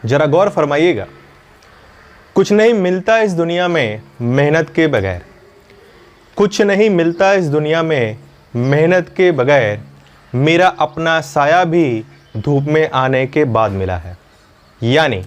जरा गौर फरमाइएगा। कुछ नहीं मिलता इस दुनिया में मेहनत के बगैर, कुछ नहीं मिलता इस दुनिया में मेहनत के बगैर, मेरा अपना साया भी धूप में आने के बाद मिला है। यानी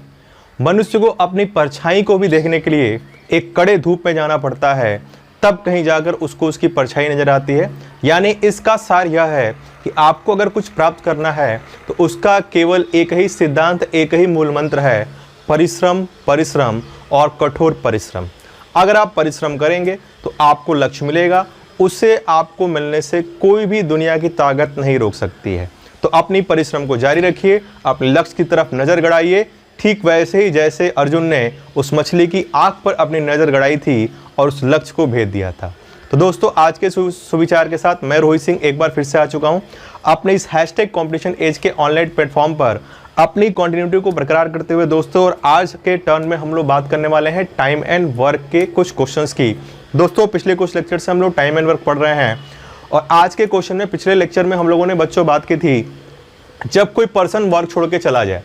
मनुष्य को अपनी परछाई को भी देखने के लिए एक कड़े धूप में जाना पड़ता है, तब कहीं जाकर उसको उसकी परछाई नजर आती है। यानी इसका सार यह है कि आपको अगर कुछ प्राप्त करना है तो उसका केवल एक ही सिद्धांत, एक ही मूल मंत्र है, परिश्रम, परिश्रम और कठोर परिश्रम। अगर आप परिश्रम करेंगे तो आपको लक्ष्य मिलेगा, उससे आपको मिलने से कोई भी दुनिया की ताकत नहीं रोक सकती है। तो अपनी परिश्रम को जारी रखिए, अपने लक्ष्य की तरफ नजर गड़ाइए, ठीक वैसे ही जैसे अर्जुन ने उस मछली की आंख पर अपनी नजर गड़ाई थी और उस लक्ष्य को भेद दिया था। तो दोस्तों, आज के सुविचार के साथ मैं रोहित सिंह एक बार फिर से आ चुका हूं अपने इस हैशटैग कॉम्पिटिशन एज के ऑनलाइन प्लेटफॉर्म पर अपनी कंटिन्यूटी को बरकरार करते हुए दोस्तों। और आज के टर्न में हम लोग बात करने वाले हैं टाइम एंड वर्क के कुछ क्वेश्चंस की। दोस्तों, पिछले कुछ लेक्चर से हम लोग टाइम एंड वर्क पढ़ रहे हैं और आज के क्वेश्चन में, पिछले लेक्चर में हम लोगों ने बच्चों बात की थी जब कोई पर्सन वर्क छोड़ के चला जाए।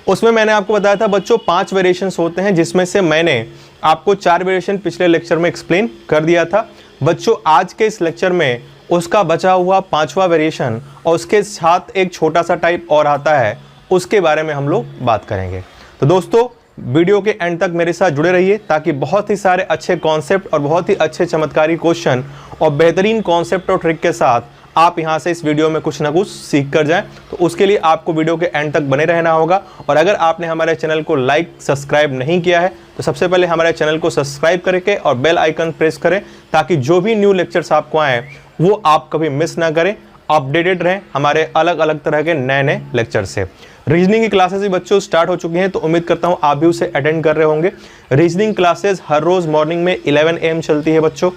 उसमें मैंने आपको बताया था बच्चों 5 वेरिएशंस होते हैं, जिसमें से मैंने आपको 4 वेरिएशन पिछले लेक्चर में एक्सप्लेन कर दिया था। बच्चों, आज के इस लेक्चर में उसका बचा हुआ 5वां वेरिएशन और उसके साथ एक छोटा सा टाइप और आता है, उसके बारे में हम लोग बात करेंगे। तो दोस्तों, वीडियो के एंड तक मेरे साथ जुड़े रहिए ताकि बहुत ही सारे अच्छे कॉन्सेप्ट और बहुत ही अच्छे चमत्कारी क्वेश्चन और बेहतरीन कॉन्सेप्ट और ट्रिक के साथ आप यहां से इस वीडियो में कुछ ना कुछ सीख कर जाएं। तो उसके लिए आपको वीडियो के एंड तक बने रहना होगा। और अगर आपने हमारे चैनल को लाइक सब्सक्राइब नहीं किया है तो सबसे पहले हमारे चैनल को सब्सक्राइब करके और बेल आइकन प्रेस करें ताकि जो भी न्यू लेक्चर्स आपको आए वो आप कभी मिस ना करें, अपडेटेड रहें हमारे अलग अलग तरह के नए नए लेक्चर से। रीजनिंग की क्लासेस भी बच्चों स्टार्ट हो चुकी हैं, तो उम्मीद करता हूं आप भी उसे अटेंड कर रहे होंगे। रीजनिंग क्लासेस हर रोज मॉर्निंग में 11 AM चलती है बच्चों।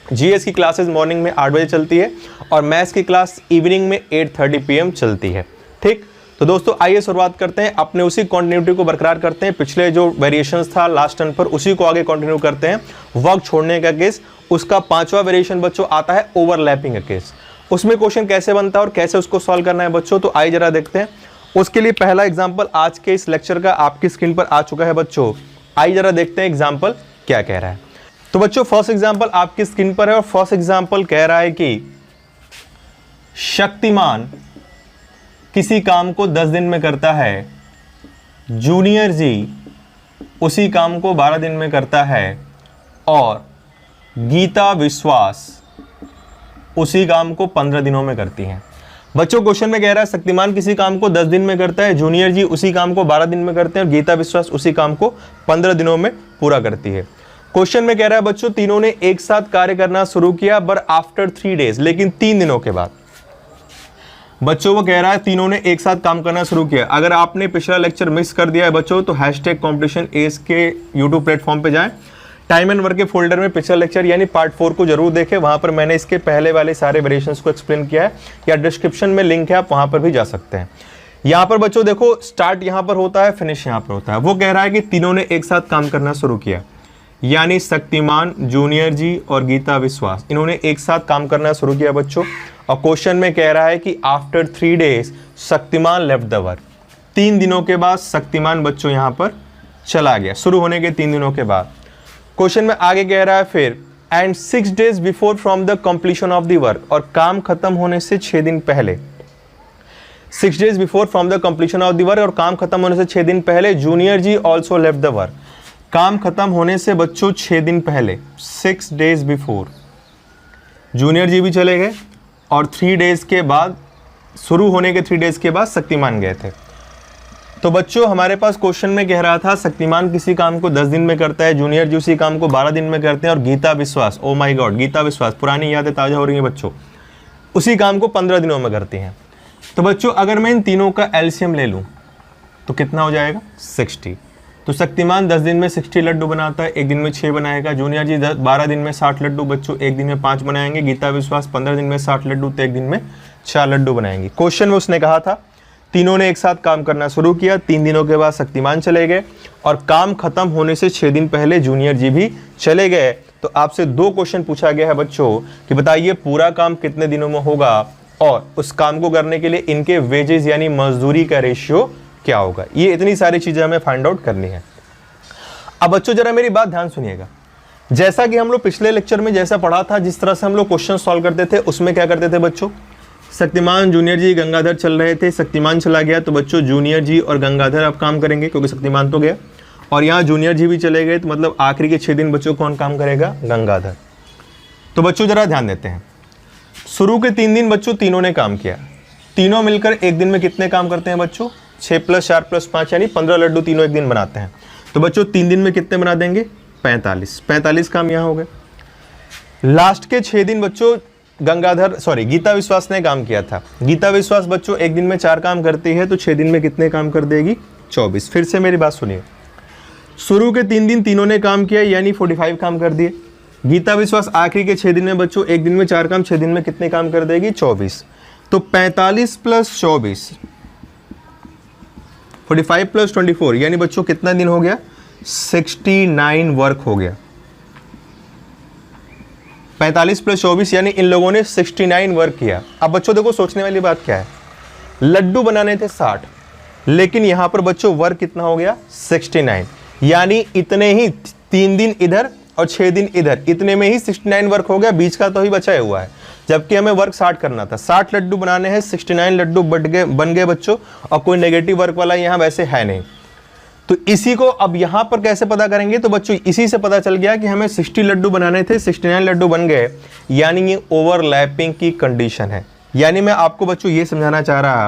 जीएस की क्लासेस मॉर्निंग में 8 बजे चलती है और मैथ्स की क्लास इवनिंग में 8:30 PM चलती है। ठीक, तो दोस्तों आइए शुरुआत करते हैं, अपने उसी कंटिन्यूटी को बरकरार करते हैं। पिछले जो वेरिएशंस था लास्ट टर्न पर, उसी को आगे कंटिन्यू करते हैं। वर्क छोड़ने का केस, उसका 5वां वेरिएशन बच्चों आता है ओवरलैपिंग का केस। उसमें क्वेश्चन कैसे बनता है और कैसे उसको सॉल्व करना है बच्चों, तो आइए जरा देखते हैं। उसके लिए पहला एग्जाम्पल आज के इस लेक्चर का आपकी स्क्रीन पर आ चुका है बच्चों। आइए जरा देखते हैं एग्जाम्पल क्या कह रहा है। तो बच्चों, फर्स्ट एग्जाम्पल आपकी स्क्रीन पर है और फर्स्ट एग्जाम्पल कह रहा है कि शक्तिमान किसी काम को 10 दिन में करता है, जूनियर जी उसी काम को 12 दिन में करता है और गीता विश्वास उसी काम को 15 दिनों में करती हैं। बच्चों, क्वेश्चन में कह रहा है शक्तिमान किसी काम को 10 दिन में करता है, जूनियर जी उसी काम को 12 दिन में करते हैं और गीता विश्वास उसी काम को 15 दिनों में पूरा करती है। क्वेश्चन में कह रहा है बच्चों तीनों ने एक साथ कार्य करना शुरू किया बट आफ्टर 3 डेज, लेकिन 3 दिनों के बाद। बच्चों वो कह रहा है तीनों ने एक साथ काम करना शुरू किया। अगर आपने पिछला लेक्चर मिस कर दिया है बच्चों तो हैशटैग कॉम्पिटिशन एज के यूट्यूब प्लेटफॉर्म पे जाएं, टाइम एंड वर्क के फोल्डर में पिछला लेक्चर यानी पार्ट 4 को जरूर देखें, वहां पर मैंने इसके पहले वाले सारे वेरिएशंस को एक्सप्लेन किया है, या डिस्क्रिप्शन में लिंक है, आप वहां पर भी जा सकते हैं। यहाँ पर बच्चों देखो, स्टार्ट यहाँ पर होता है, फिनिश यहाँ पर होता है। वो कह रहा है कि तीनों ने एक साथ काम करना शुरू किया, यानी शक्तिमान, जूनियर जी और गीता विश्वास, इन्होंने एक साथ काम करना शुरू किया बच्चों। और क्वेश्चन में कह रहा है कि after 3 days Shaktimaan left the work, 3 दिनों के बाद शक्तिमान बच्चों यहाँ पर चला गया, शुरू होने के 3 दिनों के बाद। क्वेश्चन में आगे कह रहा है फिर and 6 days before from the completion of the work, और काम खत्म होने से 6 दिन पहले, 6 days before from the completion of the work, और काम खत्म होने से 6 दिन पहले junior ji also left the work, काम खत्म होने से बच्चों 6 दिन पहले, 6 डेज बिफोर जूनियर जी भी चले गए और 3 डेज के बाद, शुरू होने के 3 डेज के बाद शक्तिमान गए थे। तो बच्चों हमारे पास क्वेश्चन में कह रहा था शक्तिमान किसी काम को 10 दिन में करता है, जूनियर जी उसी काम को 12 दिन में करते हैं और गीता विश्वास, ओ माय गॉड, गीता विश्वास, पुरानी यादें ताज़ा हो रही हैं बच्चों, उसी काम को 15 दिनों में करती हैं। तो बच्चों अगर मैं इन तीनों का एलसीएम ले लूँ तो कितना हो जाएगा, 60। तो शक्तिमान 10 दिन में 60 लड्डू बनाता है, एक दिन में 6 बनाएगा। जूनियर जी 12 दिन में 60 लड्डू बच्चों, एक दिन में 5 बनाएंगे। गीता विश्वास 15 दिन में 60 लड्डू, तो एक दिन में 4 लड्डू बनाएंगे। क्वेश्चन में उसने कहा था तीनों ने एक साथ काम करना शुरू किया, 3 दिनों के बाद शक्तिमान चले गए और काम खत्म होने से 6 दिन पहले जूनियर जी भी चले गए। तो आपसे 2 क्वेश्चन पूछा गया है बच्चों कि बताइए पूरा काम कितने दिनों में होगा और उस काम को करने के लिए इनके वेजेस यानी मजदूरी का रेशियो क्या होगा। ये इतनी सारी चीज़ें हमें फाइंड आउट करनी है। अब बच्चों जरा मेरी बात ध्यान सुनिएगा। जैसा कि हम लोग पिछले लेक्चर में जैसा पढ़ा था, जिस तरह से हम लोग क्वेश्चन सॉल्व करते थे, उसमें क्या करते थे बच्चों, शक्तिमान, जूनियर जी, गंगाधर चल रहे थे। शक्तिमान चला गया तो बच्चों जूनियर जी और गंगाधर अब काम करेंगे, क्योंकि शक्तिमान तो गया, और यहाँ जूनियर जी भी चले गए, तो मतलब आखिरी के 6 दिन बच्चों कौन काम करेगा, गंगाधर। तो बच्चों जरा ध्यान देते हैं, शुरू के 3 दिन बच्चों तीनों ने काम किया। तीनों मिलकर एक दिन में कितने काम करते हैं बच्चों, 6 + 4 + 5 यानी 15 लड्डू तीनों एक दिन बनाते हैं। तो बच्चों 3 दिन में कितने बना देंगे, 45 काम यहाँ हो गए। लास्ट के 6 दिन बच्चों गीता विश्वास ने काम किया था। गीता विश्वास बच्चों एक दिन में 4 काम करती है, तो 6 दिन में कितने काम कर देगी, 24। फिर से मेरी बात सुनिए, शुरू के 3 दिन तीनों ने काम किया यानी 45 काम कर दिए। गीता विश्वास आखिरी के 6 दिन में बच्चों एक दिन में 4 काम, 6 दिन में कितने काम कर देगी, 24। तो 45 + 24, 45 + 24 यानी बच्चों कितना दिन हो गया, 69 वर्क हो गया। 45 + 24 यानी इन लोगों ने 69 वर्क किया। अब बच्चों देखो सोचने वाली बात क्या है, लड्डू बनाने थे 60, लेकिन यहां पर बच्चों वर्क कितना हो गया, 69, यानी इतने ही 3 दिन इधर और 6 दिन इधर, इतने में ही 69 वर्क हो गया, बीच का तो ही बचा हुआ है। जबकि हमें वर्क 60 करना था, 60 लड्डू बनाने हैं, 69 लड्डू बन गए बच्चों, और कोई नेगेटिव वर्क वाला यहाँ वैसे है नहीं। तो इसी को अब यहाँ पर कैसे पता करेंगे, तो बच्चों इसी से पता चल गया कि हमें 60 लड्डू बनाने थे, 69 लड्डू बन गए, यानी ये ओवरलैपिंग की कंडीशन है। यानी मैं आपको बच्चों ये समझाना चाह रहा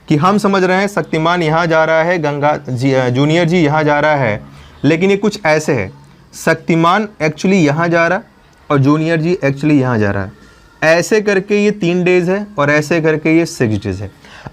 कि हम समझ रहे हैं शक्तिमान यहाँ जा रहा है, जूनियर जी यहाँ जा रहा है, लेकिन ये कुछ ऐसे है, शक्तिमान एक्चुअली यहाँ जा रहा है और जूनियर जी एक्चुअली यहाँ जा रहा है। ऐसे करके ये 3 डेज है और ऐसे करके ये 6 डेज है।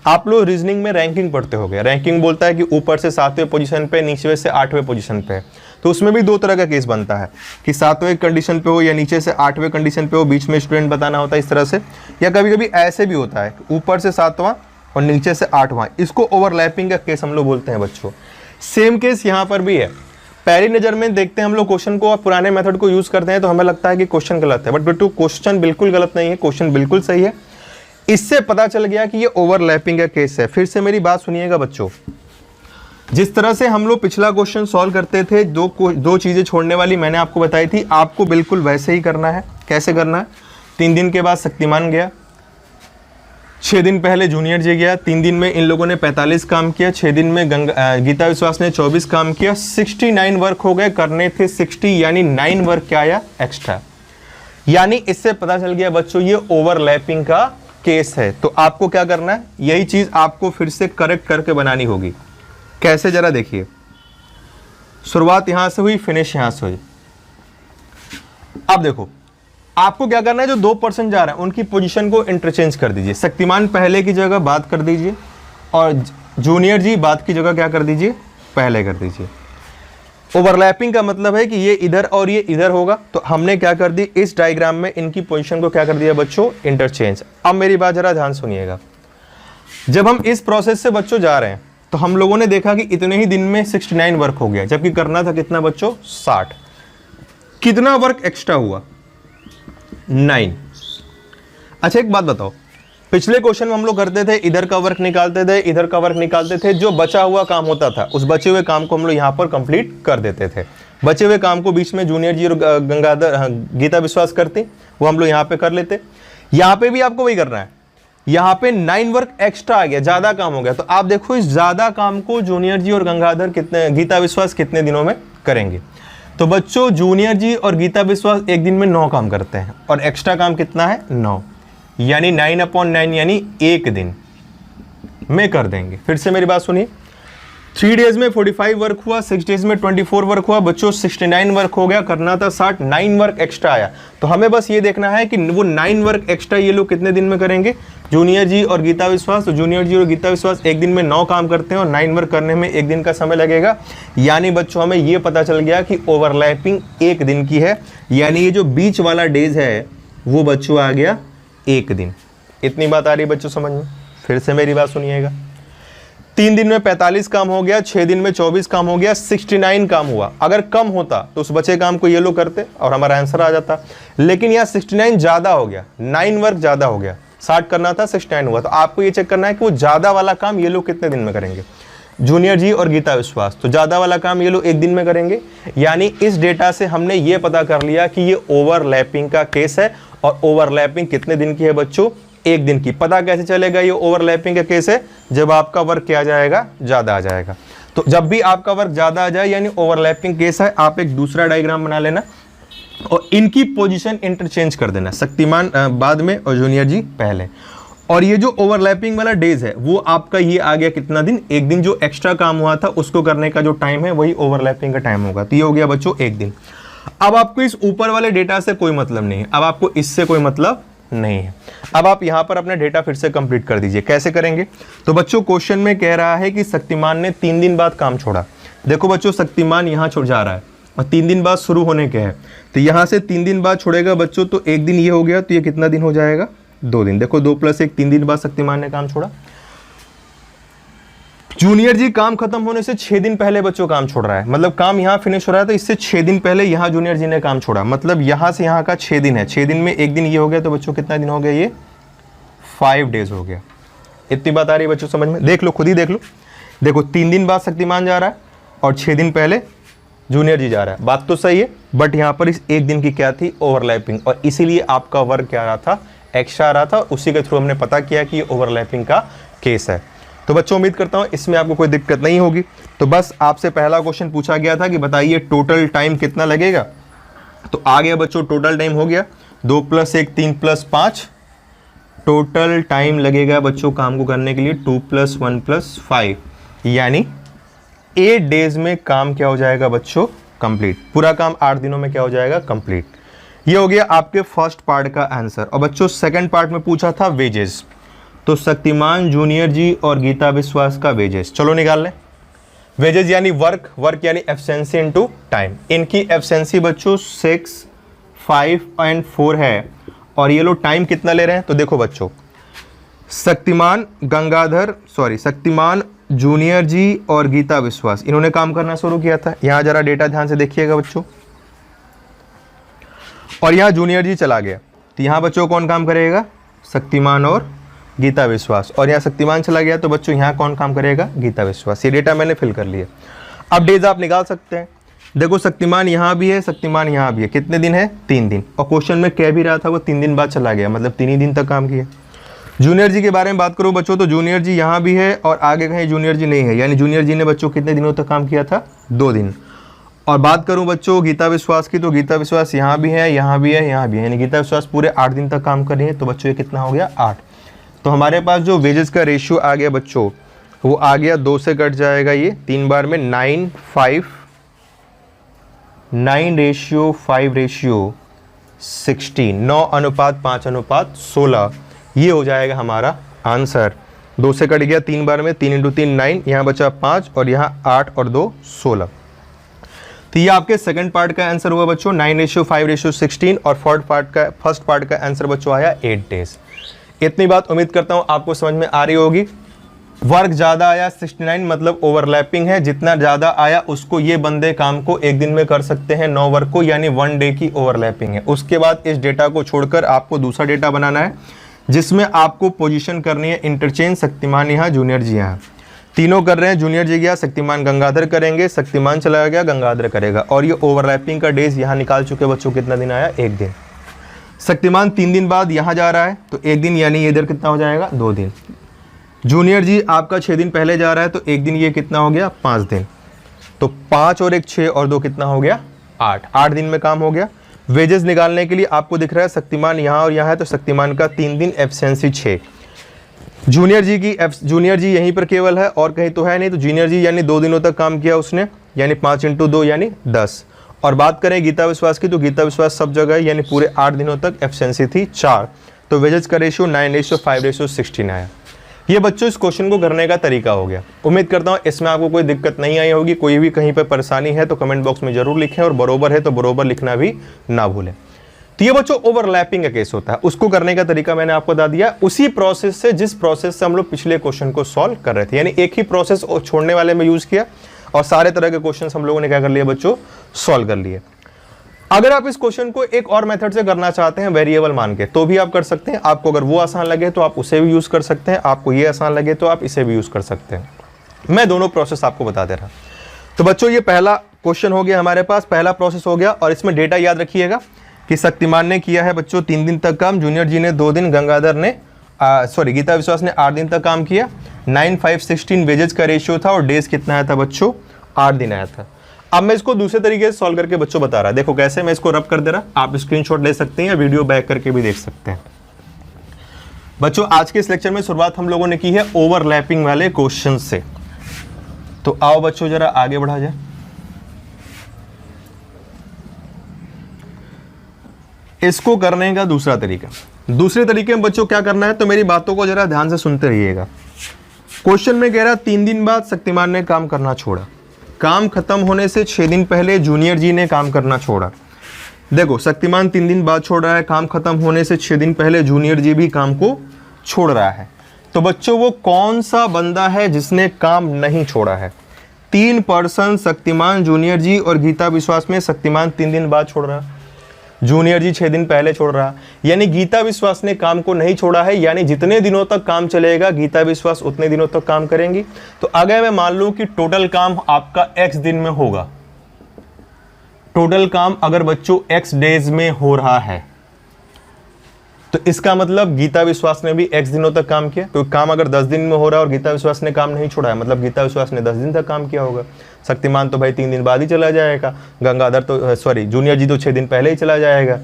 आप लोग रीजनिंग में रैंकिंग पढ़ते हो गए, रैंकिंग बोलता है कि ऊपर से 7वें पोजीशन पे, नीचे से 8वें पोजीशन पे है। तो उसमें भी 2 तरह का केस बनता है कि 7वें कंडीशन पे हो या नीचे से 8वें कंडीशन पे हो, बीच में स्टूडेंट बताना होता है इस तरह से, या कभी कभी ऐसे भी होता है ऊपर से 7वां और नीचे से 8वां। इसको ओवरलैपिंग का केस हम लोग बोलते हैं बच्चों। सेम केस यहाँ पर भी है। पहली नज़र में देखते हैं हम लोग क्वेश्चन को और पुराने मेथड को यूज़ करते हैं तो हमें लगता है कि क्वेश्चन गलत है, बट बेटू क्वेश्चन बिल्कुल गलत नहीं है, क्वेश्चन बिल्कुल सही है। इससे पता चल गया कि ये ओवरलैपिंग का केस है। फिर से मेरी बात सुनिएगा बच्चों, जिस तरह से हम लोग पिछला क्वेश्चन सॉल्व करते थे, दो चीज़ें छोड़ने वाली मैंने आपको बताई थी, आपको बिल्कुल वैसे ही करना है। कैसे करना है, 3 दिन के बाद शक्तिमान गया, 6 दिन पहले जूनियर जी गया, 3 दिन में इन लोगों ने 45 काम किया, 6 दिन में गीता विश्वास ने 24 काम किया, 69 वर्क हो गए, करने थे 60, यानी 9 वर्क क्या आया एक्स्ट्रा। यानी इससे पता चल गया बच्चों ये ओवरलैपिंग का केस है। तो आपको क्या करना है, यही चीज आपको फिर से करेक्ट करके बनानी होगी। कैसे, जरा देखिए, शुरुआत यहां से हुई, फिनिश यहां से हुई। अब देखो आपको क्या करना है, जो 2% जा रहा है उनकी पोजीशन को इंटरचेंज कर दीजिए। शक्तिमान पहले की जगह बात कर दीजिए और जूनियर जी बात की जगह क्या कर दीजिए, पहले कर दीजिए। ओवरलैपिंग का मतलब है कि ये इधर और ये इधर होगा, तो हमने क्या कर दी, इस डायग्राम में इनकी पोजीशन को क्या कर दिया बच्चों, इंटरचेंज। अब मेरी बात जरा ध्यान सुनिएगा, जब हम इस प्रोसेस से बच्चों जा रहे हैं तो हम लोगों ने देखा कि इतने ही दिन में 69 वर्क हो गया, जबकि करना था कितना बच्चों, 60। कितना वर्क एक्स्ट्रा हुआ, 9। अच्छा एक बात बताओ, पिछले क्वेश्चन में हम लोग करते थे इधर का वर्क निकालते थे, इधर का वर्क निकालते थे, जो बचा हुआ काम होता था उस बचे हुए काम को हम लोग यहाँ पर कंप्लीट कर देते थे। बचे हुए काम को बीच में जूनियर जी और गीता विश्वास करती, वो हम लोग यहाँ पे कर लेते। यहाँ पे भी आपको वही करना है, यहाँ पे 9 वर्क एक्स्ट्रा आ गया, ज्यादा काम हो गया। तो आप देखो इस ज्यादा काम को जूनियर जी और गीता विश्वास कितने दिनों में करेंगे। तो बच्चों जूनियर जी और गीता विश्वास एक दिन में 9 काम करते हैं और एक्स्ट्रा काम कितना है, 9, यानी 9/9 यानी 1 दिन में कर देंगे। फिर से मेरी बात सुनिए, 3 डेज में 45 वर्क हुआ, 6 डेज में 24 वर्क हुआ, बच्चों 69 वर्क हो गया, करना था 60, 9 वर्क एक्स्ट्रा आया। तो हमें बस ये देखना है कि वो 9 वर्क एक्स्ट्रा ये लोग कितने दिन में करेंगे, जूनियर जी और गीता विश्वास। तो जूनियर जी और गीता विश्वास एक दिन में 9 काम करते हैं और 9 वर्क करने में 1 दिन का समय लगेगा। यानी बच्चों हमें ये पता चल गया कि ओवरलैपिंग 1 दिन की है, यानी ये जो बीच वाला डेज है वो बच्चों आ गया 1 दिन। इतनी बात आ रही है बच्चों समझ में। फिर से मेरी बात सुनिएगा, 3 दिन में 45 काम हो गया, 6 दिन में 24 काम हो गया, 69 काम हुआ। अगर कम होता तो उस बचे काम को ये लोग करते और हमारा आंसर आ जाता, लेकिन यहाँ 69 ज्यादा हो गया, 9 वर्क ज्यादा हो गया, 60 करना था 69 हुआ। तो आपको ये चेक करना है कि वो ज्यादा वाला काम ये लोग कितने दिन में करेंगे। जूनियर जी और गीता विश्वास, तो ज़्यादा वाला काम ये लोग एक दिन में करेंगे। यानी इस डेटा से हमने ये पता कर लिया कि ये ओवरलैपिंग का केस है, और ओवरलैपिंग कितने दिन की है बच्चों, एक दिन की। पता कैसे चलेगा ये ओवरलैपिंग का केस है, जब आपका वर्क क्या आ जाएगा, ज़्यादा आ जाएगा। तो जब भी आपका वर्क ज़्यादा आ जाए यानी ओवरलैपिंग केस है, आप एक दूसरा डायग्राम बना लेना और इनकी पोजीशन इंटरचेंज कर देना, शक्तिमान बाद में और जूनियर जी पहले। और ये जो ओवरलैपिंग वाला डेज है वो आपका ये आ गया कितना दिन, एक दिन। जो एक्स्ट्रा काम हुआ था उसको करने का जो टाइम है वही ओवरलैपिंग का टाइम होगा, तो ये हो गया बच्चों एक दिन। अब आपको इस ऊपर वाले डेटा से कोई मतलब नहीं है, अब आपको इससे कोई मतलब नहीं है। अब आप यहां पर अपना डेटा फिर से कंप्लीट कर दीजिए। कैसे करेंगे, तो बच्चों क्वेश्चन में कह रहा है कि शक्तिमान ने 3 दिन बाद काम छोड़ा। देखो बच्चों, शक्तिमान यहां छोड़ जा रहा है और 3 दिन बाद शुरू होने के है, तो यहां से 3 दिन बाद छोड़ेगा बच्चों, तो एक दिन ये हो गया, तो ये कितना दिन हो जाएगा, 2 दिन। देखो 2 + 1 3 दिन बाद शक्तिमान ने काम छोड़ा। जूनियर जी काम खत्म होने से 6 दिन पहले बच्चों काम छोड़ रहा है, मतलब काम यहां फिनिश हो रहा है तो इससे 6 दिन पहले यहां जूनियर जी ने काम छोड़ा, मतलब यहां से यहां का 6 दिन है। 6 दिन में एक दिन ये हो गया, तो बच्चों कितना दिन हो गया, ये 5 डेज हो गया। इतनी बात आ रही है बच्चों समझ में, देख लो, खुद ही देख लो। देखो 3 दिन बाद शक्तिमान जा रहा है और 6 दिन पहले जूनियर जी जा रहा है, बात तो सही है, बट यहां पर इस एक दिन की क्या थी, ओवरलैपिंग, और इसीलिए आपका वर्क क्या आ रहा था, एक्स्ट्रा आ रहा था। उसी के थ्रू हमने पता किया कि ये ओवरलैपिंग का केस है। तो बच्चों उम्मीद करता हूं इसमें आपको कोई दिक्कत नहीं होगी। तो बस आपसे पहला क्वेश्चन पूछा गया था कि बताइए टोटल टाइम कितना लगेगा, तो आ गया बच्चों, टोटल टाइम हो गया 2 + 1 3 + 5, टोटल टाइम लगेगा बच्चों काम को करने के लिए 2 + 1 + 5, यानी 8 डेज में काम क्या हो जाएगा बच्चों, कंप्लीट। पूरा काम 8 दिनों में क्या हो जाएगा, कंप्लीट। ये हो गया आपके फर्स्ट पार्ट का आंसर। और बच्चों सेकंड पार्ट में पूछा था वेजेस, तो शक्तिमान, जूनियर जी और गीता विश्वास का वेजेस, चलो निकाल लें। वेजेस यानी वर्क, वर्क यानी एफिशिएंसी इनटू टाइम। इनकी एफिशिएंसी बच्चों 6, 5 और 4 है, और ये लोग टाइम कितना ले रहे हैं, तो देखो बच्चों, शक्तिमान जूनियर जी और गीता विश्वास इन्होंने काम करना शुरू किया था। यहां जरा डेटा ध्यान से देखिएगा बच्चों, और यहां जूनियर जी चला गया, तो यहां बच्चों कौन काम करेगा, शक्तिमान और गीता विश्वास। और यहाँ शक्तिमान चला गया, तो बच्चों यहाँ कौन काम करेगा, गीता विश्वास। ये डेटा मैंने फिल कर लिया। अब डेज आप निकाल सकते हैं। देखो शक्तिमान यहाँ भी है, शक्तिमान यहाँ भी है, कितने दिन है, 3 दिन। और क्वेश्चन में कह भी रहा था वो 3 दिन बाद चला गया, मतलब 3 ही दिन तक काम किया। जूनियर जी के बारे में बात करूँ बच्चों, तो जूनियर जी यहाँ भी है और आगे कहीं जूनियर जी नहीं है, यानी जूनियर जी ने बच्चों कितने दिनों तक काम किया था, 2 दिन। और बात करूं बच्चों गीता विश्वास की, तो गीता विश्वास यहाँ भी है, यहाँ भी है, यहाँ भी है, यानी गीता विश्वास पूरे 8 दिन तक काम कर रही है। तो बच्चों ये कितना हो गया, 8। तो हमारे पास जो वेजेस का रेशियो आ गया बच्चों, वो आ गया 2 से कट जाएगा ये 3 बार में, 9, 5, 9:5:16, 9:5:16, ये हो जाएगा हमारा आंसर। 2 से कट गया 3 बार में, 3 × 3 9, यहाँ बचा 5 और यहाँ 8 और 2 16। तो ये आपके सेकंड पार्ट का आंसर हुआ बच्चों 9:5:16, और फर्स्ट पार्ट का आंसर बच्चों आया 8 डेज। इतनी बात उम्मीद करता हूं आपको समझ में आ रही होगी। वर्क ज़्यादा आया 69, मतलब ओवरलैपिंग है, जितना ज़्यादा आया उसको ये बंदे काम को एक दिन में कर सकते हैं, 9 वर्क को, यानी 1 डे की ओवरलैपिंग है। उसके बाद इस डेटा को छोड़कर आपको दूसरा डेटा बनाना है, जिसमें आपको पोजीशन करनी है इंटरचेंज। शक्तिमान यहाँ, जूनियर जी यहाँ, तीनों कर रहे हैं। जूनियर जी गया, शक्तिमान गंगाधर करेंगे, शक्तिमान चला गया, गंगाधर करेगा। और ये ओवरलैपिंग का डेज यहाँ निकाल चुके बच्चों, कितना दिन आया, 1 दिन। शक्तिमान 3 दिन बाद यहाँ जा रहा है, तो 1 दिन, यानी ये इधर कितना हो जाएगा, 2 दिन। जूनियर जी आपका 6 दिन पहले जा रहा है, तो 1 दिन, ये कितना हो गया, 5 दिन। तो 5 और 1 6 और 2 कितना हो गया, 8 दिन में काम हो गया। वेजेस निकालने के लिए आपको दिख रहा है शक्तिमान यहाँ और यहाँ है, तो शक्तिमान का 3 दिन, एफिशिएंसी 6। जूनियर जी यहीं पर केवल है और कहीं तो है नहीं, तो जूनियर जी यानी 2 दिनों तक काम किया उसने, यानी 5 × 2 यानी 10। और बात करें गीता विश्वास की, तो गीता विश्वास सब जगह है, यानी पूरे 8 दिनों तक एफिशिएंसी थी 4। तो वेजेस का रेशियो 9:5:16 आया। ये बच्चों इस क्वेश्चन को करने का तरीका हो गया। उम्मीद करता हूँ इसमें आपको कोई दिक्कत नहीं आई होगी। कोई भी कहीं पर परेशानी है तो कमेंट बॉक्स में जरूर लिखें, और बरोबर है तो बरोबर लिखना भी ना भूलें। तो ये बच्चों ओवरलैपिंग का केस होता है, उसको करने का तरीका मैंने आपको बता दिया, उसी प्रोसेस से जिस प्रोसेस से हम लोग पिछले क्वेश्चन को सॉल्व कर रहे थे, यानी एक ही प्रोसेस छोड़ने वाले में यूज किया और सारे तरह के क्वेश्चन हम लोगों ने क्या कर लिया बच्चों, सॉल्व कर लिए। अगर आप इस क्वेश्चन को एक और मेथड से करना चाहते हैं वेरिएबल मान के, तो भी आप कर सकते हैं। आपको अगर वो आसान लगे तो आप उसे भी यूज कर सकते हैं, आपको ये आसान लगे तो आप इसे भी यूज कर सकते हैं। मैं दोनों प्रोसेस आपको बता दे रहा। तो बच्चों ये पहला क्वेश्चन हो गया हमारे पास, पहला प्रोसेस हो गया। और इसमें डेटा याद रखिएगा कि शक्तिमान ने किया है बच्चों 3 दिन तक काम, जूनियर जी ने 2 दिन, गंगाधर ने गीता विश्वास ने 8 दिन तक काम किया। 9, 5, 16 वेजेज का रेशियो था और डेज कितना आया था बच्चों, 8 दिन आया था। अब मैं इसको दूसरे तरीके से सॉल्व करके बच्चों बता रहा, देखो कैसे मैं इसको रब कर दे रहा, आप स्क्रीनशॉट ले सकते हैं या वीडियो बैक करके भी देख सकते हैं। बच्चों आज के इस लेक्चर में शुरुआत हम लोगों ने की है ओवरलैपिंग वाले क्वेश्चन से। तो आओ बच्चों जरा आगे बढ़ा जाए। इसको करने का दूसरा तरीके में बच्चों क्या करना है, तो मेरी बातों को जरा ध्यान से सुनते रहिएगा। क्वेश्चन में कह रहा 3 दिन बाद शक्तिमान ने काम करना छोड़ा, काम खत्म होने से 6 दिन पहले जूनियर जी ने काम करना छोड़ा। देखो शक्तिमान 3 दिन बाद छोड़ रहा है, काम खत्म होने से 6 दिन पहले जूनियर जी भी काम को छोड़ रहा है। तो बच्चों वो कौन सा बंदा है जिसने काम नहीं छोड़ा है? 3 पर्सन, शक्तिमान, जूनियर जी और गीता विश्वास में शक्तिमान 3 दिन बाद छोड़ रहा, जूनियर जी 6 दिन पहले छोड़ रहा, यानी गीता विश्वास ने काम को नहीं छोड़ा है। यानी जितने दिनों तक काम चलेगा गीता विश्वास उतने दिनों तक काम करेंगी। तो अगर मैं मान लूं कि टोटल काम आपका x दिन में होगा, टोटल काम अगर बच्चों x डेज में हो रहा है, तो इसका मतलब गीता विश्वास ने भी x दिनों तक काम किया। तो काम अगर 10 दिन में हो रहा है और गीता विश्वास ने काम नहीं छोड़ा है, मतलब गीता विश्वास ने 10 दिन तक काम किया होगा। शक्तिमान तो भाई 3 दिन बाद ही चला जाएगा, गंगाधर तो जूनियर जी तो 6 दिन पहले ही चला जाएगा।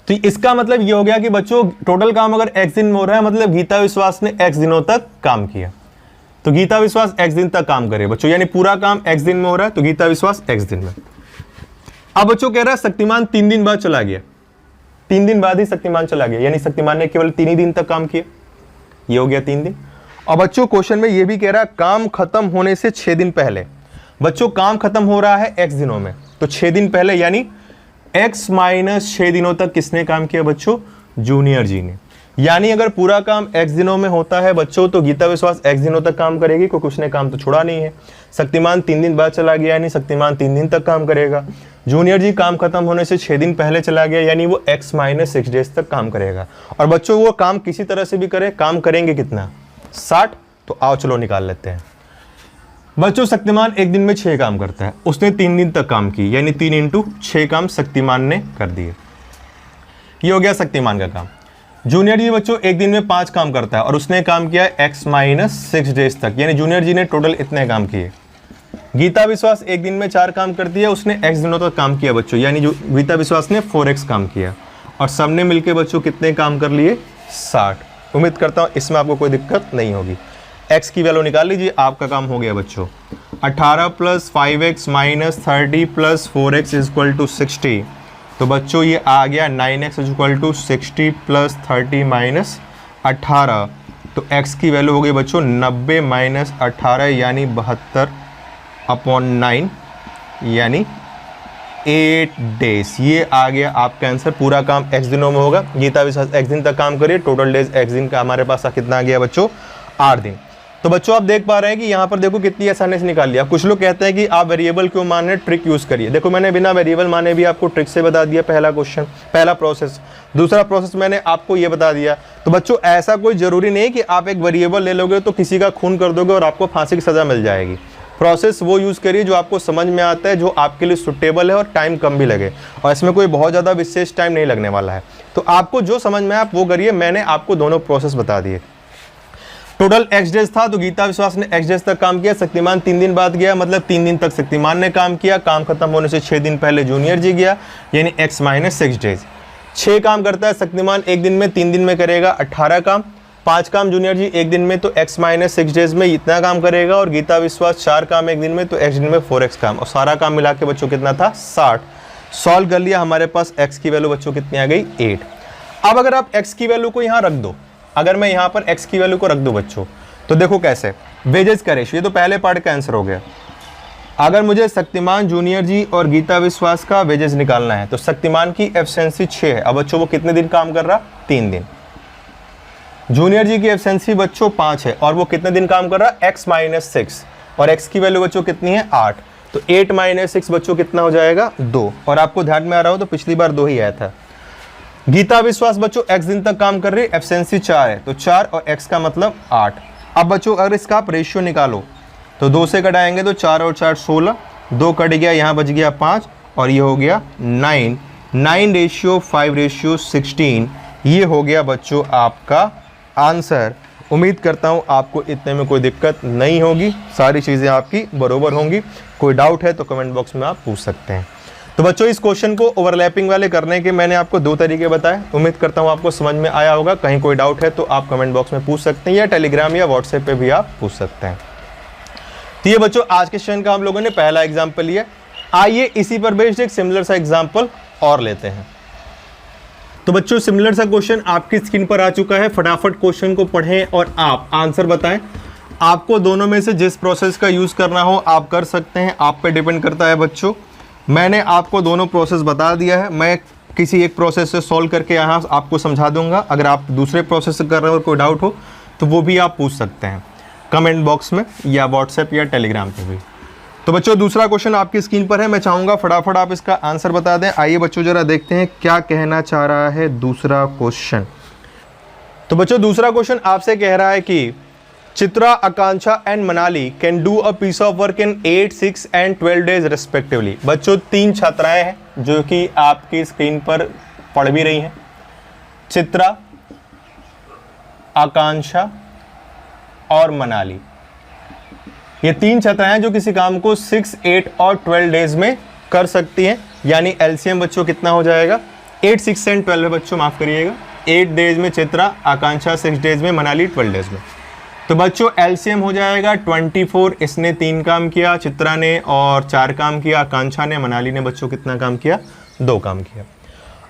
तो इसका मतलब ये हो गया कि बच्चों टोटल काम अगर x दिन में हो रहा है, मतलब गीता विश्वास ने x दिनों तक काम किया। तो गीता विश्वास x दिन तक काम करे बच्चों, यानी पूरा काम x दिन में हो रहा है, तो गीता विश्वास x दिन में। अब बच्चों कह रहा है शक्तिमान 3 दिन बाद चला गया, 3 दिन बाद ही शक्तिमान चला गया, यानी शक्तिमान ने केवल 3 ही दिन तक काम किया, ये हो गया 3 दिन। और बच्चों क्वेश्चन में ये भी कह रहा है काम खत्म होने से 6 दिन पहले। बच्चों काम खत्म हो रहा है x दिनों में, तो 6 दिन पहले यानी x - 6 दिनों तक किसने काम किया बच्चों? जूनियर जी ने। यानी अगर पूरा काम x दिनों में होता है बच्चों, तो गीता विश्वास x दिनों तक काम करेगी, क्योंकि उसने काम तो छोड़ा नहीं है। शक्तिमान 3 दिन बाद चला गया, यानी शक्तिमान 3 दिन तक काम करेगा। जूनियर जी काम खत्म होने से 6 दिन पहले चला गया, यानी वो x - 6 डेज तक काम करेगा। और बच्चों वो काम किसी तरह से भी करे, काम करेंगे कितना? 60। तो आओ चलो निकाल लेते हैं। बच्चों शक्तिमान एक दिन में 6 काम करता है, उसने 3 दिन तक काम की, यानी 3 × 6 काम शक्तिमान ने कर दिए। ये हो गया शक्तिमान का काम। जूनियर जी बच्चों एक दिन में 5 काम करता है और उसने काम किया x - 6 डेज तक, यानी जूनियर जी ने टोटल इतने काम किए। गीता विश्वास एक दिन में 4 काम करती है, उसने x दिनों तक काम किया बच्चों, यानी जो गीता विश्वास ने 4x काम किया। और सबने मिलके बच्चों कितने काम कर लिए? 60। उम्मीद करता हूँ इसमें आपको कोई दिक्कत नहीं होगी। x की वैल्यू निकाल लीजिए, आपका काम हो गया बच्चों। 18 + 5x - 30 + 4x = 60। तो बच्चों ये आ गया 9x = 60 + 30 - 18। तो x की वैल्यू हो गई बच्चों 90 - 18 यानी 72/9 यानी 8 डेज। ये आ गया आपका आंसर। पूरा काम x दिनों में होगा, गीता विश्वास x दिन तक काम करिए, टोटल डेज x दिन का हमारे पास कितना आ गया बच्चों? 8 दिन। तो बच्चों आप देख पा रहे हैं कि यहाँ पर देखो कितनी आसानी से निकाल लिया। कुछ लोग कहते हैं कि आप वेरिएबल क्यों मान रहे, ट्रिक यूज करिए। देखो मैंने बिना वेरिएबल माने भी आपको ट्रिक से बता दिया पहला क्वेश्चन, पहला प्रोसेस। दूसरा प्रोसेस मैंने आपको ये बता दिया। तो बच्चों ऐसा कोई जरूरी नहीं कि आप एक वेरिएबल ले लोगे तो किसी का खून कर दोगे और आपको फांसी की सजा मिल जाएगी। प्रोसेस वो यूज़ करिए जो आपको समझ में आता है, जो आपके लिए सुटेबल है और टाइम कम भी लगे, और इसमें कोई बहुत ज़्यादा विशेष टाइम नहीं लगने वाला है। तो आपको जो समझ में आप वो करिए। मैंने आपको दोनों प्रोसेस बता दिए। टोटल x डेज था, तो गीता विश्वास ने x डेज तक काम किया। शक्तिमान 3 दिन बाद गया, मतलब 3 दिन तक शक्तिमान ने काम किया। काम खत्म होने से 6 दिन पहले जूनियर जी गया, यानी x - 6 डेज। 6 काम करता है शक्तिमान एक दिन में, 3 दिन में करेगा 18 काम। 5 काम जूनियर जी एक दिन में, तो x - 6 डेज में इतना काम करेगा। और गीता विश्वास 4 काम एक दिन में, तो x दिन में 4x काम। और सारा काम मिला के बच्चों कितना था? 60। सॉल्व कर लिया, हमारे पास x की वैल्यू बच्चों कितनी आ गई? 8। अब अगर आप x की वैल्यू को यहाँ रख दो, अगर मैं यहाँ पर x की वैल्यू को रख दूं बच्चों, तो देखो कैसे। वेजेस का रेशियो, ये तो पहले पार्ट का आंसर हो गया। अगर मुझे शक्तिमान, जूनियर जी और गीता विश्वास का वेजेस निकालना है, तो शक्तिमान की एफिशिएंसी 6 है। अब बच्चों वो कितने दिन काम कर रहा? 3 दिन। जूनियर जी की एफिशिएंसी बच्चों 5 है, और वो कितने दिन काम कर रहा? x - 6, और x की वैल्यू बच्चों कितनी है? 8। तो 8 - 6 बच्चों कितना हो जाएगा? 2। और आपको ध्यान में आ रहा हो तो पिछली बार 2 ही आया था। गीता विश्वास बच्चों x दिन तक काम कर रही है, एफिशिएंसी 4 है, तो 4 और x का मतलब 8। अब बच्चों अगर इसका आप रेशियो निकालो, तो 2 से कटाएंगे तो 4 और 4 16, 2 कट गया, यहाँ बच गया 5 और ये हो गया 9, 9:5:16। ये हो गया बच्चों आपका आंसर। उम्मीद करता हूँ आपको इतने में कोई दिक्कत नहीं होगी, सारी चीज़ें आपकी बरोबर होंगी। कोई डाउट है तो कमेंट बॉक्स में आप पूछ सकते हैं। तो बच्चों इस क्वेश्चन को ओवरलैपिंग वाले करने के मैंने आपको 2 तरीके बताए। उम्मीद करता हूँ आपको समझ में आया होगा। कहीं कोई डाउट है तो आप कमेंट बॉक्स में पूछ सकते हैं या टेलीग्राम या व्हाट्सएप पे भी आप पूछ सकते हैं। तो ये बच्चों आज के सेशन का हम लोगों ने पहला एग्जाम्पल लिया। आइए इसी पर बेस्ड एक सिमिलर सा एग्जाम्पल और लेते हैं। तो बच्चों सिमिलर सा क्वेश्चन आपकी स्क्रीन पर आ चुका है। फटाफट क्वेश्चन को पढ़ें और आप आंसर बताएं। आपको दोनों में से जिस प्रोसेस का यूज़ करना हो आप कर सकते हैं, आप पे डिपेंड करता है बच्चों। मैंने आपको दोनों प्रोसेस बता दिया है। मैं किसी एक प्रोसेस से सॉल्व करके यहाँ आपको समझा दूंगा। अगर आप दूसरे प्रोसेस से कर रहे हो और कोई डाउट हो तो वो भी आप पूछ सकते हैं कमेंट बॉक्स में या व्हाट्सएप या टेलीग्राम पे भी। तो बच्चों दूसरा क्वेश्चन आपकी स्क्रीन पर है। मैं चाहूँगा फटाफट आप इसका आंसर बता दें। आइए बच्चों जरा देखते हैं क्या कहना चाह रहा है दूसरा क्वेश्चन। तो बच्चों दूसरा क्वेश्चन आपसे कह रहा है कि Chitra, Akanksha and Manali can do a piece of work in 8, 6 and 12 days respectively. बच्चों 3 छात्राएं हैं जो कि आपकी स्क्रीन पर पढ़ भी रही हैं। चित्रा, आकांक्षा और मनाली, ये 3 छात्राएं जो किसी काम को 6, 8 और 12 डेज में कर सकती हैं। यानी एलसीएम बच्चों कितना हो जाएगा, 8, 6 एंड 12 है बच्चों, माफ करिएगा। 8 डेज में चित्रा, आकांक्षा 6 डेज में, मनाली 12 डेज में। तो बच्चों एलसीएम हो जाएगा 24। इसने 3 काम किया चित्रा ने और 4 काम किया आकांक्षा ने। मनाली ने बच्चों कितना काम किया, 2 काम किया।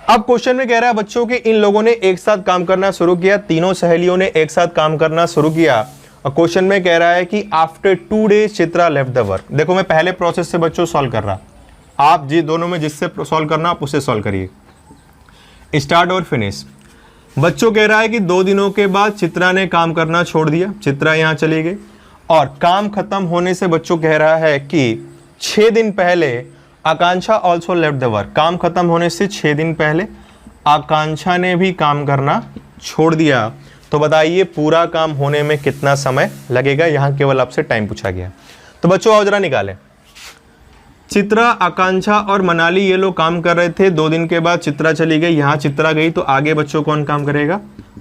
अब क्वेश्चन में कह रहा है बच्चों कि इन लोगों ने एक साथ काम करना शुरू किया, तीनों सहेलियों ने एक साथ काम करना शुरू किया। और क्वेश्चन में कह रहा है कि after 2 days Chitra left the work. देखो मैं पहले प्रोसेस से बच्चों सॉल्व कर रहा, आप जी दोनों में जिससे सॉल्व करना आप उससे सॉल्व करिए। स्टार्ट और फिनिश। बच्चों कह रहा है कि 2 दिनों के बाद चित्रा ने काम करना छोड़ दिया, चित्रा यहाँ चली गई। और काम खत्म होने से बच्चों कह रहा है कि 6 दिन पहले आकांक्षा ऑल्सो लेफ्ट द वर्क। काम खत्म होने से 6 दिन पहले आकांक्षा ने भी काम करना छोड़ दिया। तो बताइए पूरा काम होने में कितना समय लगेगा। यहाँ केवल आपसे टाइम पूछा गया। तो बच्चों आओ जरा निकालें। चित्रा, आकांक्षा और मनाली ये लोग काम कर रहे थे। 2 दिन के बाद चित्रा चली गई, यहाँ चित्रा गई तो आगे बच्चों कौन काम करेगा,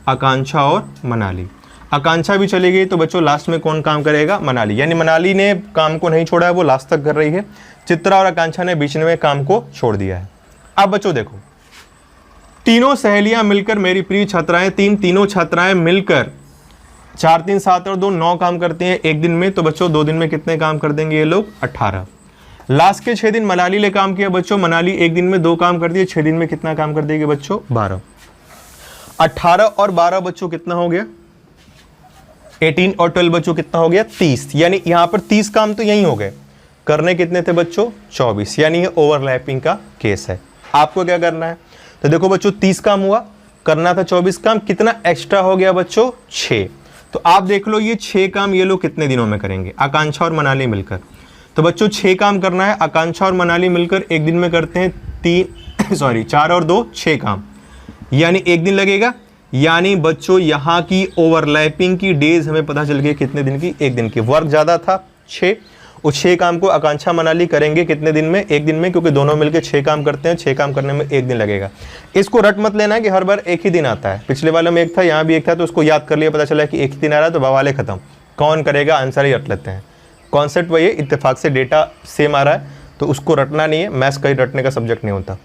आकांक्षा और मनाली। आकांक्षा भी चली गई तो बच्चों लास्ट में कौन काम करेगा, मनाली। यानी मनाली ने काम को नहीं छोड़ा है, वो लास्ट तक कर रही है। चित्रा और आकांक्षा ने बीच में काम को छोड़ दिया है। अब बच्चों देखो, तीनों सहेलियां मिलकर, मेरी प्रिय छात्राएं, तीनों छात्राएं मिलकर 4, 3, 7 और 2 9 काम करते हैं एक दिन में। तो बच्चों 2 दिन में कितने काम कर देंगे ये लोग, 18। लास्ट के 6 दिन मनाली ने काम किया बच्चों। मनाली एक दिन में 2 काम कर दिए, 6 दिन में कितना काम कर देगी बच्चों, 12। 18 और 12 बच्चों कितना हो गया, 18 और 12 बच्चों कितना हो गया, 30। यानी यहां पर 30 काम तो यही हो गए। करने कितने थे बच्चों, 24। यानी ये ओवरलैपिंग का केस है। आपको क्या करना है, तो देखो बच्चों 30 काम हुआ, करना था 24 काम, कितना एक्स्ट्रा हो गया बच्चों, 6। तो आप देख लो ये 6 काम ये लोग कितने दिनों में करेंगे, आकांक्षा और मनाली मिलकर। तो बच्चों 6 काम करना है, आकांक्षा और मनाली मिलकर एक दिन में करते हैं 4 और 2 6 काम, यानी एक दिन लगेगा। यानी बच्चों यहाँ की ओवरलैपिंग की डेज हमें पता चल गई कितने दिन की, एक दिन की। वर्क ज़्यादा था 6, उस 6 काम को आकांक्षा मनाली करेंगे कितने दिन में, एक दिन में, क्योंकि दोनों मिलकर 6 काम करते हैं। 6 काम करने में एक दिन लगेगा। इसको रट मत लेना कि हर बार एक ही दिन आता है। पिछले वाले में एक था, यहाँ भी एक था, तो उसको याद कर लिया, पता चला कि एक ही दिन आ रहा है तो बवाले खत्म। कौन करेगा, आंसर ही रट लेते हैं। कॉन्सेप्ट वही है, इत्तेफाक से डेटा सेम आ रहा है तो उसको रटना नहीं है। मैथ्स कहीं रटने का सब्जेक्ट नहीं होता।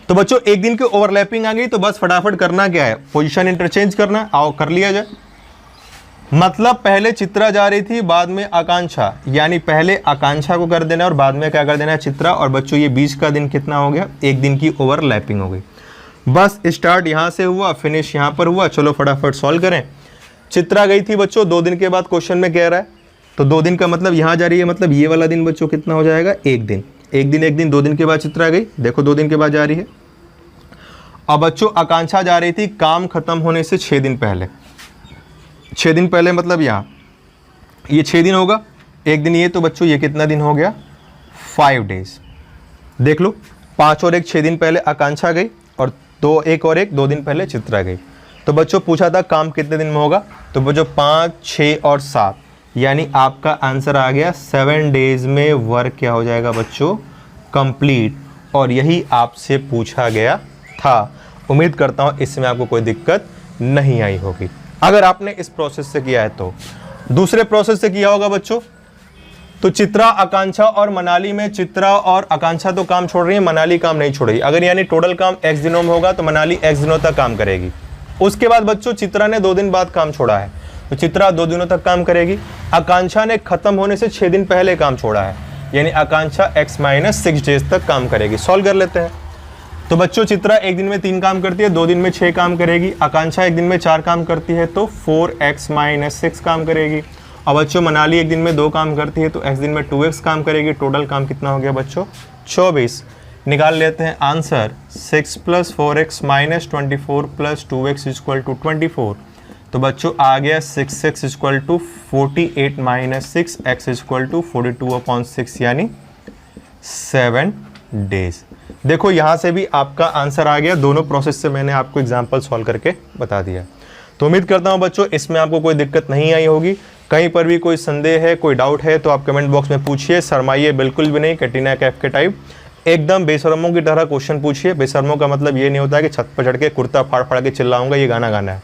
तो बच्चों एक दिन की ओवरलैपिंग आ गई तो बस फटाफट करना क्या है, पोजीशन इंटरचेंज करना। आओ कर लिया जाए। मतलब पहले चित्रा जा रही थी, बाद में आकांक्षा, यानी पहले आकांक्षा को कर देना और बाद में क्या कर देना है, चित्रा। और बच्चों ये बीच का दिन कितना हो गया, एक दिन की ओवरलैपिंग हो गई। बस स्टार्ट यहाँ से हुआ, फिनिश यहाँ पर हुआ। चलो फटाफट सॉल्व करें। चित्रा गई थी बच्चों 2 दिन के बाद, क्वेश्चन में कह रहा है, तो 2 दिन का मतलब यहाँ जा रही है, मतलब ये वाला दिन बच्चों कितना हो जाएगा, एक दिन। एक दिन 2 दिन के बाद चित्रा गई, देखो 2 दिन के बाद जा रही है। अब बच्चों आकांक्षा जा रही थी काम खत्म होने से 6 दिन पहले। 6 दिन पहले मतलब यहाँ ये 6 दिन होगा, एक दिन ये, तो बच्चों ये कितना दिन हो गया, 5 डेज। देख लो 5 और 1 6 दिन पहले आकांक्षा गई और 1 और 1 2 दिन पहले चित्रा गई। तो बच्चों पूछा था काम कितने दिन में होगा, तो बच्चों 5, 6 और 7 यानी आपका आंसर आ गया 7 डेज में वर्क क्या हो जाएगा बच्चों, कंप्लीट। और यही आपसे पूछा गया था। उम्मीद करता हूं इसमें आपको कोई दिक्कत नहीं आई होगी अगर आपने इस प्रोसेस से किया है तो। दूसरे प्रोसेस से किया होगा बच्चों तो चित्रा, आकांक्षा और मनाली में चित्रा और आकांक्षा तो काम छोड़ रही है, मनाली काम नहीं छोड़ रही। अगर यानी टोटल काम x दिनों में होगा तो मनाली x दिनों तक काम करेगी। उसके बाद बच्चों चित्रा ने 2 दिन बाद काम छोड़ा है तो चित्रा 2 दिनों तक काम करेगी। आकांक्षा ने खत्म होने से 6 दिन पहले काम छोड़ा है यानी आकांक्षा x-6 डेज तक काम करेगी। सॉल्व कर लेते हैं। तो बच्चों चित्रा 1 दिन में 3 काम करती है, 2 दिन में 6 काम करेगी। आकांक्षा 1 दिन में 4 काम करती है तो 4x-6 काम करेगी। और बच्चों मनाली 1 दिन में 2 काम करती है तो x दिन में 2x काम करेगी। टोटल काम कितना हो गया बच्चों, 24। निकाल लेते हैं आंसर, 6 + 4x - 24 + 2x = 24। तो बच्चों आ गया 6x = 48 - 6x = 42/6 यानी 7 डेज। देखो यहाँ से भी आपका आंसर आ गया। दोनों प्रोसेस से मैंने आपको एग्जाम्पल सॉल्व करके बता दिया। तो उम्मीद करता हूँ बच्चों इसमें आपको कोई दिक्कत नहीं आई होगी। कहीं पर भी कोई संदेह है, कोई डाउट है तो आप कमेंट बॉक्स में पूछिए। शर्माइए बिल्कुल भी नहीं, कैटरीना कैफ के टाइप एकदम बेशर्मों की तरह क्वेश्चन पूछिए। बेशर्मों का मतलब ये नहीं होता है कि छत पर चढ़ के कुर्ता फाड़ फाड़ के चिल्लाऊंगा ये गाना गाना है।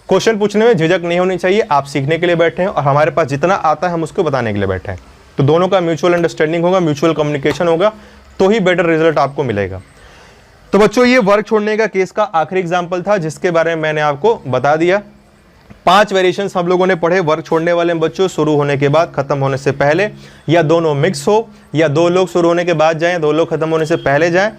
क्वेश्चन पूछने में झिझक नहीं होनी चाहिए। आप सीखने के लिए बैठे हैं और हमारे पास जितना आता है हम उसको बताने के लिए बैठे हैं। तो दोनों का म्यूचुअल अंडरस्टैंडिंग होगा, म्यूचुअल कम्युनिकेशन होगा तो ही बेटर रिजल्ट आपको मिलेगा। तो बच्चों ये वर्क छोड़ने का केस का आखिरी एग्जाम्पल था जिसके बारे में मैंने आपको बता दिया। 5 वेरिएशंस हम लोगों ने पढ़े वर्क छोड़ने वाले बच्चों, शुरू होने के बाद, खत्म होने से पहले, या दोनों मिक्स हो, या 2 लोग शुरू होने के बाद जाएं, 2 लोग खत्म होने से पहले जाएं।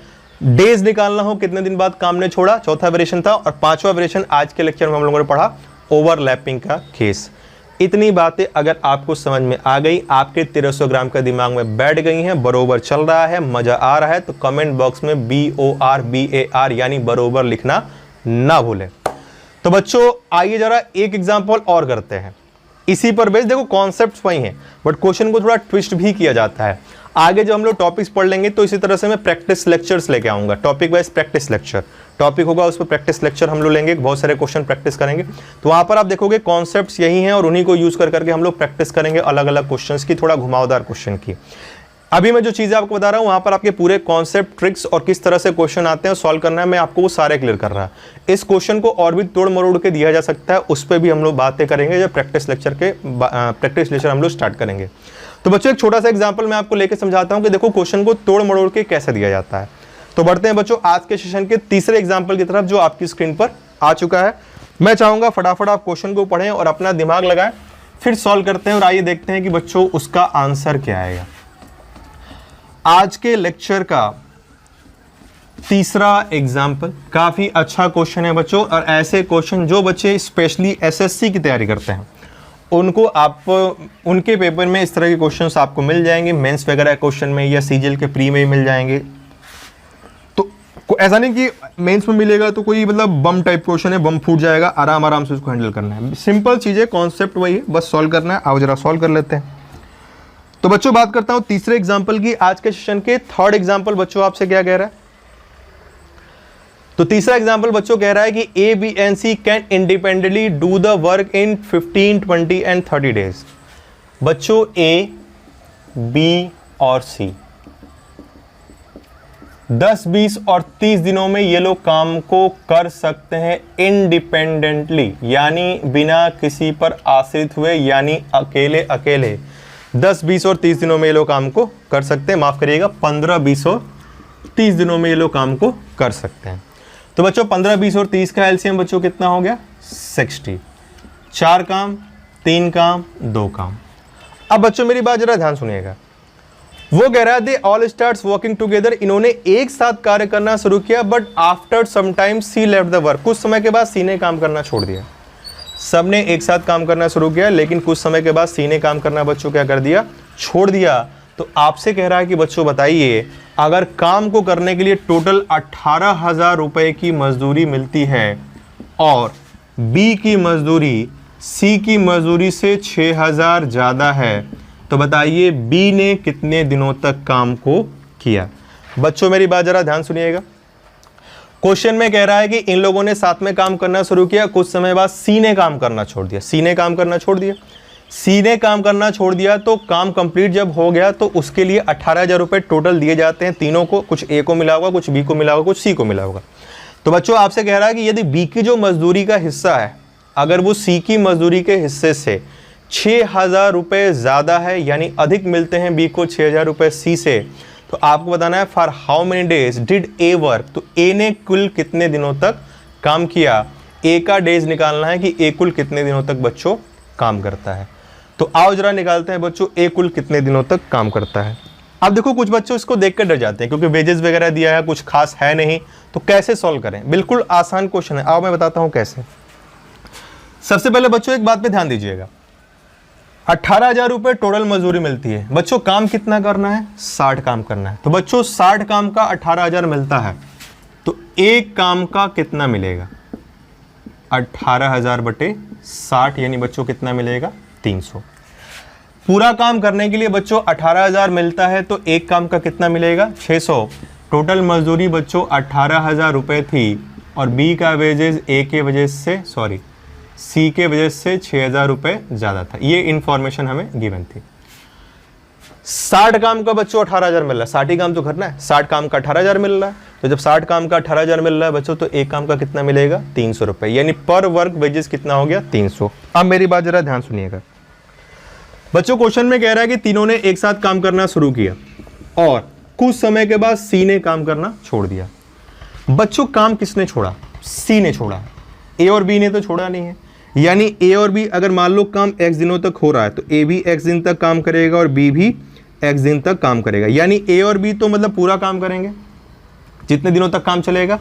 डेज निकालना हो कितने दिन बाद काम ने छोड़ा, चौथा वेरिएशन था। और 5वां वेरिएशन आज के लेक्चर में हम लोगों ने पढ़ा ओवरलैपिंग का केस। इतनी बातें अगर आपको समझ में आ गई, आपके 1300 ग्राम का दिमाग में बैठ गई हैं, बरोबर चल रहा है, मजा आ रहा है, तो कमेंट बॉक्स में BORBAR यानी बरोबर लिखना ना भूलें। तो बच्चों आइए जरा एक एग्जांपल और करते हैं इसी पर बेस। देखो कॉन्सेप्ट्स वही हैं बट क्वेश्चन को थोड़ा ट्विस्ट भी किया जाता है। आगे जब हम लोग टॉपिक्स पढ़ लेंगे तो इसी तरह से मैं प्रैक्टिस लेक्चर्स लेके आऊंगा। Topic wise practice lecture topic होगा, उस पर प्रैक्टिस लेक्चर हम लोग लेंगे, बहुत सारे क्वेश्चन प्रैक्टिस करेंगे। तो वहां पर आप देखोगे कॉन्सेप्ट्स यही हैं और उन्हीं को यूज कर करके हम लोग प्रैक्टिस करेंगे अलग अलग क्वेश्चंस की, थोड़ा घुमावदार क्वेश्चन की। अभी मैं जो चीजें आपको बता रहा हूं वहां पर आपके पूरे कॉन्सेप्ट, ट्रिक्स और किस तरह से क्वेश्चन आते हैं सॉल्व करना है, मैं आपको वो सारे क्लियर कर रहा है। इस क्वेश्चन को और भी तोड़ मरोड़ के दिया जा सकता है, उस पर भी हम लोग बातें करेंगे जब प्रैक्टिस लेक्चर हम लोग स्टार्ट करेंगे। तो बच्चों एक छोटा सा एग्जाम्पल मैं आपको लेकर समझाता हूं कि देखो क्वेश्चन को तोड़ मरोड़ के कैसे दिया जाता है। तो बढ़ते हैं बच्चों आज के सेशन के तीसरे एग्जाम्पल की तरफ जो आपकी स्क्रीन पर आ चुका है। मैं चाहूंगा फटाफट आप क्वेश्चन को पढ़ें और अपना दिमाग लगाएं, फिर सॉल्व करते हैं और आइए देखते हैं कि बच्चों उसका आंसर क्या आएगा। आज के लेक्चर का तीसरा एग्जाम्पल काफी अच्छा क्वेश्चन है बच्चों, और ऐसे क्वेश्चन जो बच्चे स्पेशली एसएससी की तैयारी करते हैं उनको आप उनके पेपर में इस तरह के क्वेश्चंस आपको मिल जाएंगे, मेंस वगैरह क्वेश्चन में या सीजीएल के प्री में ही मिल जाएंगे। तो ऐसा नहीं कि मेंस में मिलेगा तो कोई मतलब बम टाइप क्वेश्चन है, बम फूट जाएगा, आराम आराम से उसको हैंडल करना है। सिंपल चीजें, कॉन्सेप्ट वही है, बस सॉल्व करना है। आओ जरा सॉल्व कर लेते हैं। तो बच्चों बात करता हूं तीसरे एग्जाम्पल की। आज के सेशन के थर्ड एग्जाम्पल बच्चों आपसे क्या कह रहा है। तो तीसरा एग्जाम्पल बच्चों कह रहा है कि A B and C can independently do the work in 15, 20 and 30 days. बच्चों ए, बी और सी 10, 20 और 30 दिनों में ये लोग काम को कर सकते हैं इंडिपेंडेंटली, यानी बिना किसी पर आश्रित हुए, यानी अकेले अकेले 10, 20 और 30 दिनों में ये लोग काम को कर सकते हैं। माफ करिएगा 15, 20 और 30 दिनों में ये लोग काम को कर सकते हैं। तो बच्चों 15, 20 और 30 का एलसीएम बच्चों कितना हो गया 60। 4 काम, 3 काम, 2 काम। अब बच्चों मेरी बात जरा ध्यान सुनिएगा। वो कह रहा है they all starts working together, इन्होंने एक साथ कार्य करना शुरू किया but after some time C left the work, कुछ समय के बाद सी ने काम करना छोड़ दिया। सबने एक साथ काम करना शुरू किया लेकिन कुछ समय के बाद सी ने काम करना बच्चों क्या कर दिया, छोड़ दिया। तो आपसे कह रहा है कि बच्चों बताइए अगर काम को करने के लिए टोटल 18,000 रुपए की मजदूरी मिलती है और बी की मजदूरी सी की मजदूरी से 6,000 ज्यादा है, तो बताइए बी ने कितने दिनों तक काम को किया। बच्चों मेरी बात जरा ध्यान सुनिएगा। क्वेश्चन में कह रहा है कि इन लोगों ने साथ में काम करना शुरू किया, कुछ समय बाद सी ने काम करना छोड़ दिया। सी ने काम करना छोड़ दिया सी ने काम करना छोड़ दिया तो काम कंप्लीट जब हो गया तो उसके लिए 18,000 रुपये टोटल दिए जाते हैं तीनों को, कुछ ए को मिला होगा, कुछ बी को मिला होगा, कुछ सी को मिला होगा। तो बच्चों आपसे कह रहा है कि यदि बी की जो मजदूरी का हिस्सा है अगर वो सी की मजदूरी के हिस्से से 6,000 रुपये ज़्यादा है यानी अधिक मिलते हैं बी को 6,000 रुपये सी से, तो आपको बताना है for how many days did a work, तो ए ने कुल कितने दिनों तक काम किया। ए का डेज निकालना है कि ए कुल कितने दिनों तक बच्चों काम करता है। तो आओ जरा निकालते हैं बच्चों ए कुल कितने दिनों तक काम करता है। अब देखो कुछ बच्चों इसको देख कर डर जाते हैं क्योंकि वेजेस वगैरह दिया है, कुछ खास है नहीं, तो कैसे सॉल्व करें। बिल्कुल आसान क्वेश्चन है, आओ मैं बताता हूं कैसे। सबसे पहले बच्चों एक बात पे ध्यान दीजिएगा, 18,000 रुपये टोटल मजदूरी मिलती है। बच्चों काम कितना करना है, 60 काम करना है। तो बच्चों 60 काम का 18,000 मिलता है तो एक काम का कितना मिलेगा, 18,000 बटे 60 यानी बच्चों कितना मिलेगा, 300। पूरा काम करने के लिए बच्चों 18,000 मिलता है तो एक काम का कितना मिलेगा, 600। टोटल मजदूरी बच्चों 18,000 रुपये थी और बी का वेजेस ए के वजह से सी के वजह से 6,000 रुपये ज़्यादा था। ये इंफॉर्मेशन हमें गिवन थी। 60 काम का बच्चों 18,000 मिल रहा है, 60 ही काम तो करना है, 60 काम का 18,000 मिल रहा है। तो जब 60 काम का 18,000 मिल रहा है बच्चों तो एक काम का कितना मिलेगा, 300 रुपये, यानी पर वर्क वेजेस कितना हो गया, 300। अब मेरी बात जरा ध्यान सुनिएगा बच्चों, क्वेश्चन में कह रहा है कि तीनों ने एक साथ काम करना शुरू किया और कुछ समय के बाद सी ने काम करना छोड़ दिया। बच्चों काम किसने छोड़ा, सी ने छोड़ा, ए और बी ने तो छोड़ा नहीं है। यानी ए और बी अगर मान लो काम x दिनों तक हो रहा है तो ए भी x दिन तक काम करेगा और बी भी x दिन तक काम करेगा। यानी ए और बी तो मतलब पूरा काम करेंगे जितने दिनों तक काम चलेगा।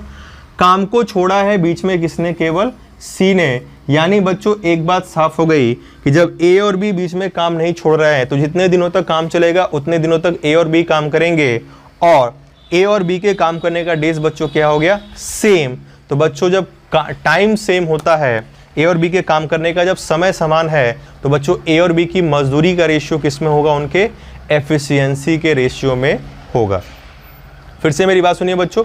काम को छोड़ा है बीच में किसने, केवल सी ने। यानी बच्चों एक बात साफ हो गई कि जब ए और बी बीच में काम नहीं छोड़ रहे हैं तो जितने दिनों तक काम चलेगा उतने दिनों तक ए और बी काम करेंगे और ए और बी के काम करने का डेज बच्चों क्या हो गया, सेम। तो बच्चों जब टाइम सेम होता है, ए और बी के काम करने का जब समय समान है तो बच्चों ए और बी की मजदूरी का रेशियो किस में होगा, उनके एफिशिएंसी के रेशियो में होगा। फिर से मेरी बात सुनिए बच्चों,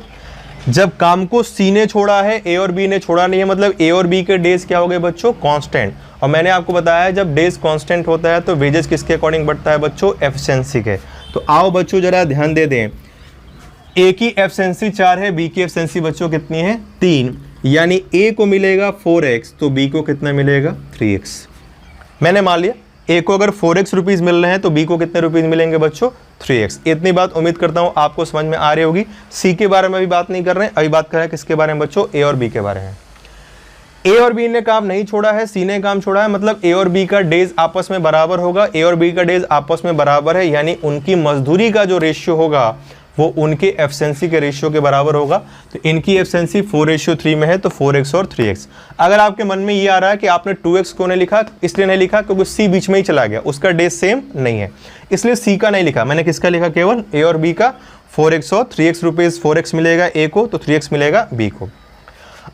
जब काम को सी ने छोड़ा है ए और बी ने छोड़ा नहीं है, मतलब ए और बी के डेज क्या हो गए बच्चों, कांस्टेंट। और मैंने आपको बताया है जब डेज कांस्टेंट होता है तो वेजेस किसके अकॉर्डिंग बढ़ता है बच्चों, एफिशिएंसी के। तो आओ बच्चों जरा ध्यान दे दें, ए की एफिशिएंसी 4 है, बी की एफिशिएंसी बच्चों कितनी है, 3। यानी ए को मिलेगा 4x तो बी को कितना मिलेगा, 3x। मैंने मान लिया ए को अगर 4x रुपीज़ मिल रहे हैं तो बी को कितने रुपीज़ मिलेंगे बच्चों, 3x। इतनी बात उम्मीद करता हूँ आपको समझ में आ रही होगी। सी के बारे में अभी बात नहीं कर रहे हैं, अभी बात कर रहे हैं किसके बारे में बच्चों, ए और बी के बारे में। ए और बी ने काम नहीं छोड़ा है, सी ने काम छोड़ा है, मतलब ए और बी का डेज आपस में बराबर होगा। ए और बी का डेज आपस में बराबर है यानी उनकी मजदूरी का जो रेशियो होगा वो उनके एफिशिएंसी के रेशियो के बराबर होगा। तो इनकी एफिशिएंसी 4:3 में है तो 4x और 3x। अगर आपके मन में ये आ रहा है कि आपने 2x को नहीं लिखा, इसलिए नहीं लिखा क्योंकि सी बीच में ही चला गया, उसका डेज सेम नहीं है, इसलिए सी का नहीं लिखा। मैंने किसका लिखा, केवल ए और बी का। 4x और 3x रुपीज़, 4x मिलेगा ए को तो 3x मिलेगा बी को।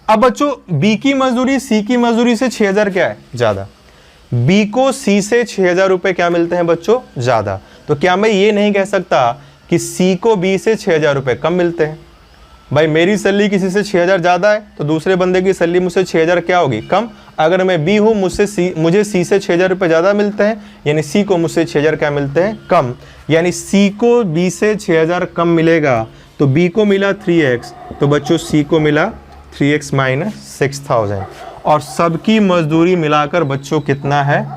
अब बच्चों बी की मजदूरी सी की मजदूरी से 6,000 क्या है, ज़्यादा। बी को सी से 6,000 रुपये क्या मिलते हैं बच्चों, ज़्यादा। तो क्या मैं ये नहीं कह सकता कि सी को बी से 6,000 रुपये कम मिलते हैं। भाई मेरी सैलरी किसी से 6,000 ज़्यादा है तो दूसरे बंदे की सैलरी मुझसे 6,000 क्या होगी, कम। अगर मैं बी हूँ मुझे सी से 6,000 रुपये ज़्यादा मिलते हैं यानी सी को मुझसे 6,000 क्या मिलते हैं, कम। यानी सी को बी से 6,000 कम मिलेगा तो बी को मिला 3x तो बच्चों सी को मिला 3x - 6,000 और सबकी मजदूरी मिलाकर बच्चों कितना है,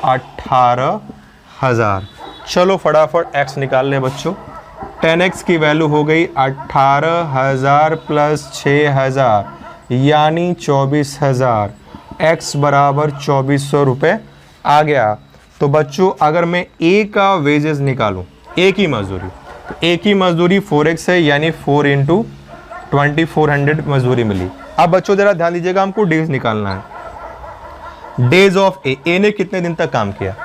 18,000। चलो फटाफट x निकाल लें बच्चों। 10x की वैल्यू हो गई 18,000 + 6,000 यानी 24,000। x बराबर 2400 रुपये आ गया। तो बच्चों अगर मैं a का वेजेस निकालूं, a की मजदूरी, तो a की मजदूरी 4x है यानी 4 × 2400 मजदूरी मिली। अब बच्चों जरा ध्यान दीजिएगा, हमको डेज निकालना है। डेज ऑफ ए ने कितने दिन तक काम किया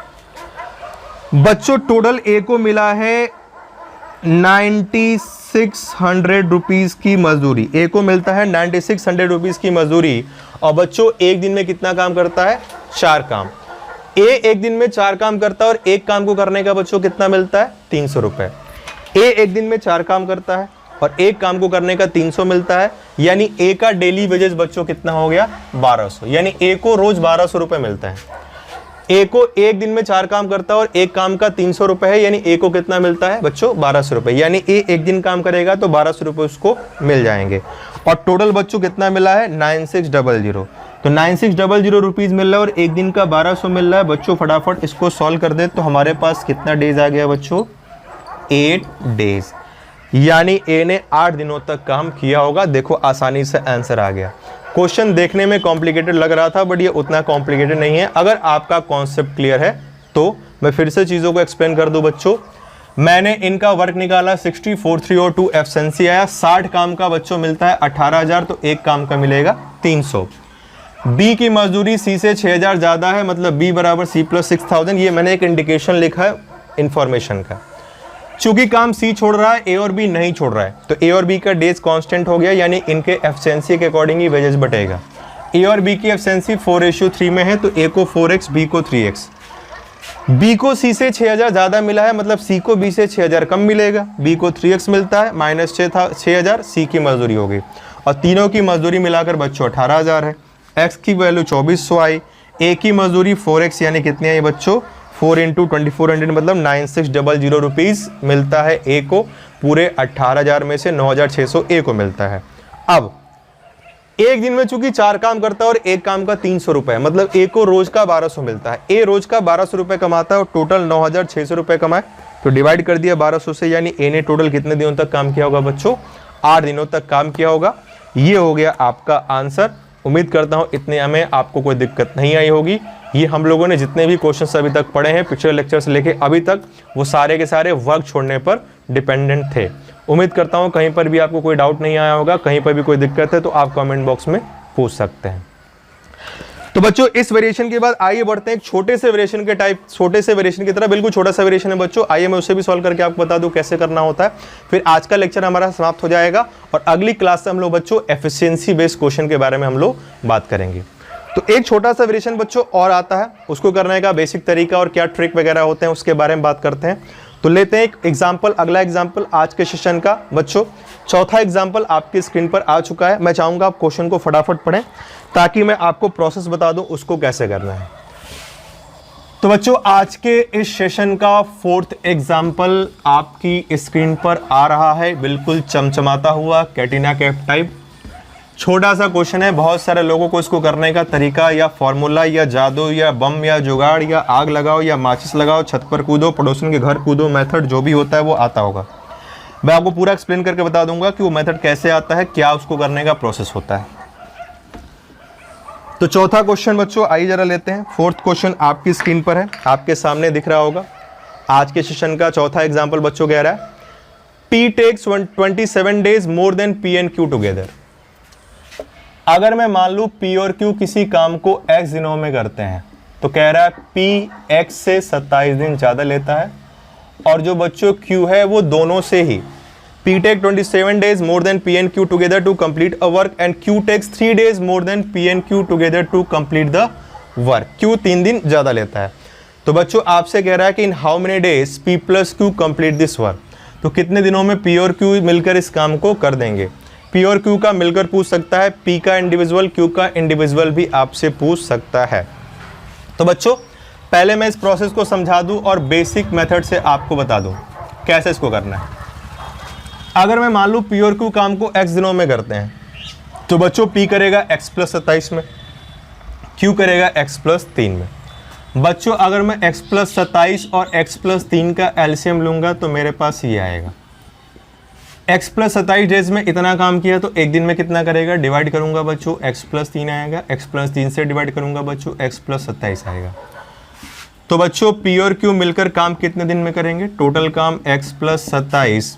बच्चों, टोटल ए को मिला है 9600 रुपीज़ की मजदूरी। ए को मिलता है 9600 रुपीज़ की मजदूरी और बच्चों एक दिन में कितना काम करता है, 4 काम। ए एक दिन में 4 काम करता है और एक काम को करने का बच्चों कितना मिलता है, 300 रुपये। ए एक दिन में 4 काम करता है और एक काम को करने का 300 मिलता है यानी ए का डेली वेजेस बच्चों कितना हो गया, 1200। यानी ए को रोज 1200 रुपये मिलता है। ए को एक दिन में 4 काम करता है और एक काम का 300 रुपए है, यानी ए को कितना मिलता है बच्चों 1200 रुपए, यानी ए एक दिन काम करेगा तो 1200 रुपए उसको मिल जाएंगे। और टोटल बच्चों कितना मिला है 9600, तो 9600 रुपीज मिल रहा है और एक दिन का 1200 मिल रहा है। बच्चों फटाफट इसको सॉल्व कर दे तो हमारे पास कितना डेज आ गया बच्चों 8 डेज, यानी ए ने 8 दिनों तक काम किया होगा। देखो आसानी से आंसर आ गया। क्वेश्चन देखने में कॉम्प्लिकेटेड लग रहा था बट ये उतना कॉम्प्लिकेटेड नहीं है। अगर आपका कॉन्सेप्ट क्लियर है तो मैं फिर से चीज़ों को एक्सप्लेन कर दूं बच्चों। मैंने इनका वर्क निकाला 64,302 एफिशिएंसी आया, 60 काम का बच्चों मिलता है 18,000, तो एक काम का मिलेगा 300। बी की मजदूरी सी से 6,000 ज़्यादा है, मतलब बी बराबर सी प्लस 6,000, ये मैंने एक इंडिकेशन लिखा है इंफॉर्मेशन का। चूंकि काम सी छोड़ रहा है ए और बी नहीं छोड़ रहा है, तो ए और बी का डेज कांस्टेंट हो गया, यानी इनके एफिशिएंसी के अकॉर्डिंग ही वेजेस बटेगा। ए और बी की एफिशिएंसी 4:3 में है, तो ए को 4x बी को 3x। बी को सी से 6,000 ज़्यादा मिला है, मतलब सी को बी से 6,000 कम मिलेगा, बी को 3x मिलता है, माइनस 6,000 सी की मजदूरी होगी, और तीनों की मजदूरी मिलाकर बच्चों 18,000 है। एक्स की वैल्यू 2400 आई, ए की मजदूरी 4x यानी कितनी आई बच्चों 4 × 2400, मतलब 9600 रुपीज़ मिलता है ए को, पूरे 18,000 में से 9,600 ए को मिलता है। अब एक दिन में चूंकि 4 काम करता है और एक काम का 300 रुपए, मतलब ए को रोज का 1200 मिलता है। ए रोज का 1200 रुपए कमाता है और टोटल 9,600 रुपए कमाए, तो डिवाइड कर दिया 1200 से, यानी ए ने टोटल कितने दिनों तक काम किया होगा बच्चों 8 दिनों तक काम किया होगा। ये हो गया आपका आंसर। उम्मीद करता हूं इतने में आपको कोई दिक्कत नहीं आई होगी। ये हम लोगों ने जितने भी क्वेश्चंस अभी तक पढ़े हैं पिछले लेक्चर से लेके अभी तक, वो सारे के सारे वर्क छोड़ने पर डिपेंडेंट थे। उम्मीद करता हूं कहीं पर भी आपको कोई डाउट नहीं आया होगा, कहीं पर भी कोई दिक्कत है तो आप कमेंट बॉक्स में पूछ सकते हैं। तो बच्चों इस वेरिएशन के बाद आइए बढ़ते हैं एक छोटे से वेरिएशन के टाइप, छोटे से वेरिएशन की तरह, बिल्कुल छोटा सा वेरिएशन है बच्चों। आइए मैं उसे भी सॉल्व करके आपको बता दूं कैसे करना होता है, फिर आज का लेक्चर हमारा समाप्त हो जाएगा और अगली क्लास से हम लोग बच्चों एफिशिएंसी बेस्ड क्वेश्चन के बारे में हम लोग बात करेंगे। तो एक छोटा सा वेरिएशन बच्चों और आता है, उसको करने का बेसिक तरीका और क्या ट्रिक वगैरह होते हैं उसके बारे में बात करते हैं। तो लेते हैं एक एग्जाम्पल, अगला एग्जाम्पल आज के सेशन का बच्चों। चौथा एग्जाम्पल आपकी स्क्रीन पर आ चुका है। मैं चाहूंगा आप क्वेश्चन को फटाफट पढ़ें ताकि मैं आपको प्रोसेस बता दूं उसको कैसे करना है। तो बच्चों आज के इस सेशन का 4th एग्जाम्पल आपकी स्क्रीन पर आ रहा है, बिल्कुल चमचमाता हुआ कैटरीना कैफ टाइप। छोटा सा क्वेश्चन है, बहुत सारे लोगों को इसको करने का तरीका या फॉर्मूला या जादू या बम या जुगाड़ या आग लगाओ या माचिस लगाओ, छत पर कूदो, पड़ोसन के घर कूदो, मेथड जो भी होता है वो आता होगा। मैं आपको पूरा एक्सप्लेन करके बता दूंगा कि वो मेथड कैसे आता है, क्या उसको करने का प्रोसेस होता है। तो चौथा क्वेश्चन बच्चों आइए जरा लेते हैं। 4th क्वेश्चन आपकी स्क्रीन पर है, आपके सामने दिख रहा होगा। आज के सेशन का चौथा एग्जाम्पल बच्चों कह रहा है P takes 27 days more than P and Q together। अगर मैं मान लूं P और Q किसी काम को X दिनों में करते हैं, तो कह रहा है P X से 27 दिन ज़्यादा लेता है, और जो बच्चों Q है वो दोनों से ही P take 27 days more than P and Q together to complete a work and Q takes 3 days more than P and Q together to complete the work। Q 3 दिन ज़्यादा लेता है। तो बच्चों आपसे कह रहा है कि in how many days P plus Q complete this work। तो कितने दिनों में P और Q मिलकर इस काम को कर देंगे। P और Q का मिलकर पूछ सकता है, P का इंडिविजुअल Q का इंडिविजुअल भी आपसे पूछ सकता है। तो बच्चों पहले मैं इस प्रोसेस को समझा दूं और बेसिक मेथड से आपको बता दूं कैसे इसको करना है। अगर मैं मान लूं P और Q काम को X दिनों में करते हैं, तो बच्चों P करेगा X + 27 में, Q करेगा X + 3 में। बच्चों अगर मैं X + 27 और X + 3 का एलसीएम लूंगा तो मेरे पास ये आएगा। X + 27 डेज में इतना काम किया तो एक दिन में कितना करेगा, डिवाइड करूंगा बच्चों X + 3 आएगा, X + 3 से डिवाइड करूंगा बच्चों X + 27 आएगा। तो बच्चों P और Q मिलकर काम कितने दिन में करेंगे, टोटल काम X + 27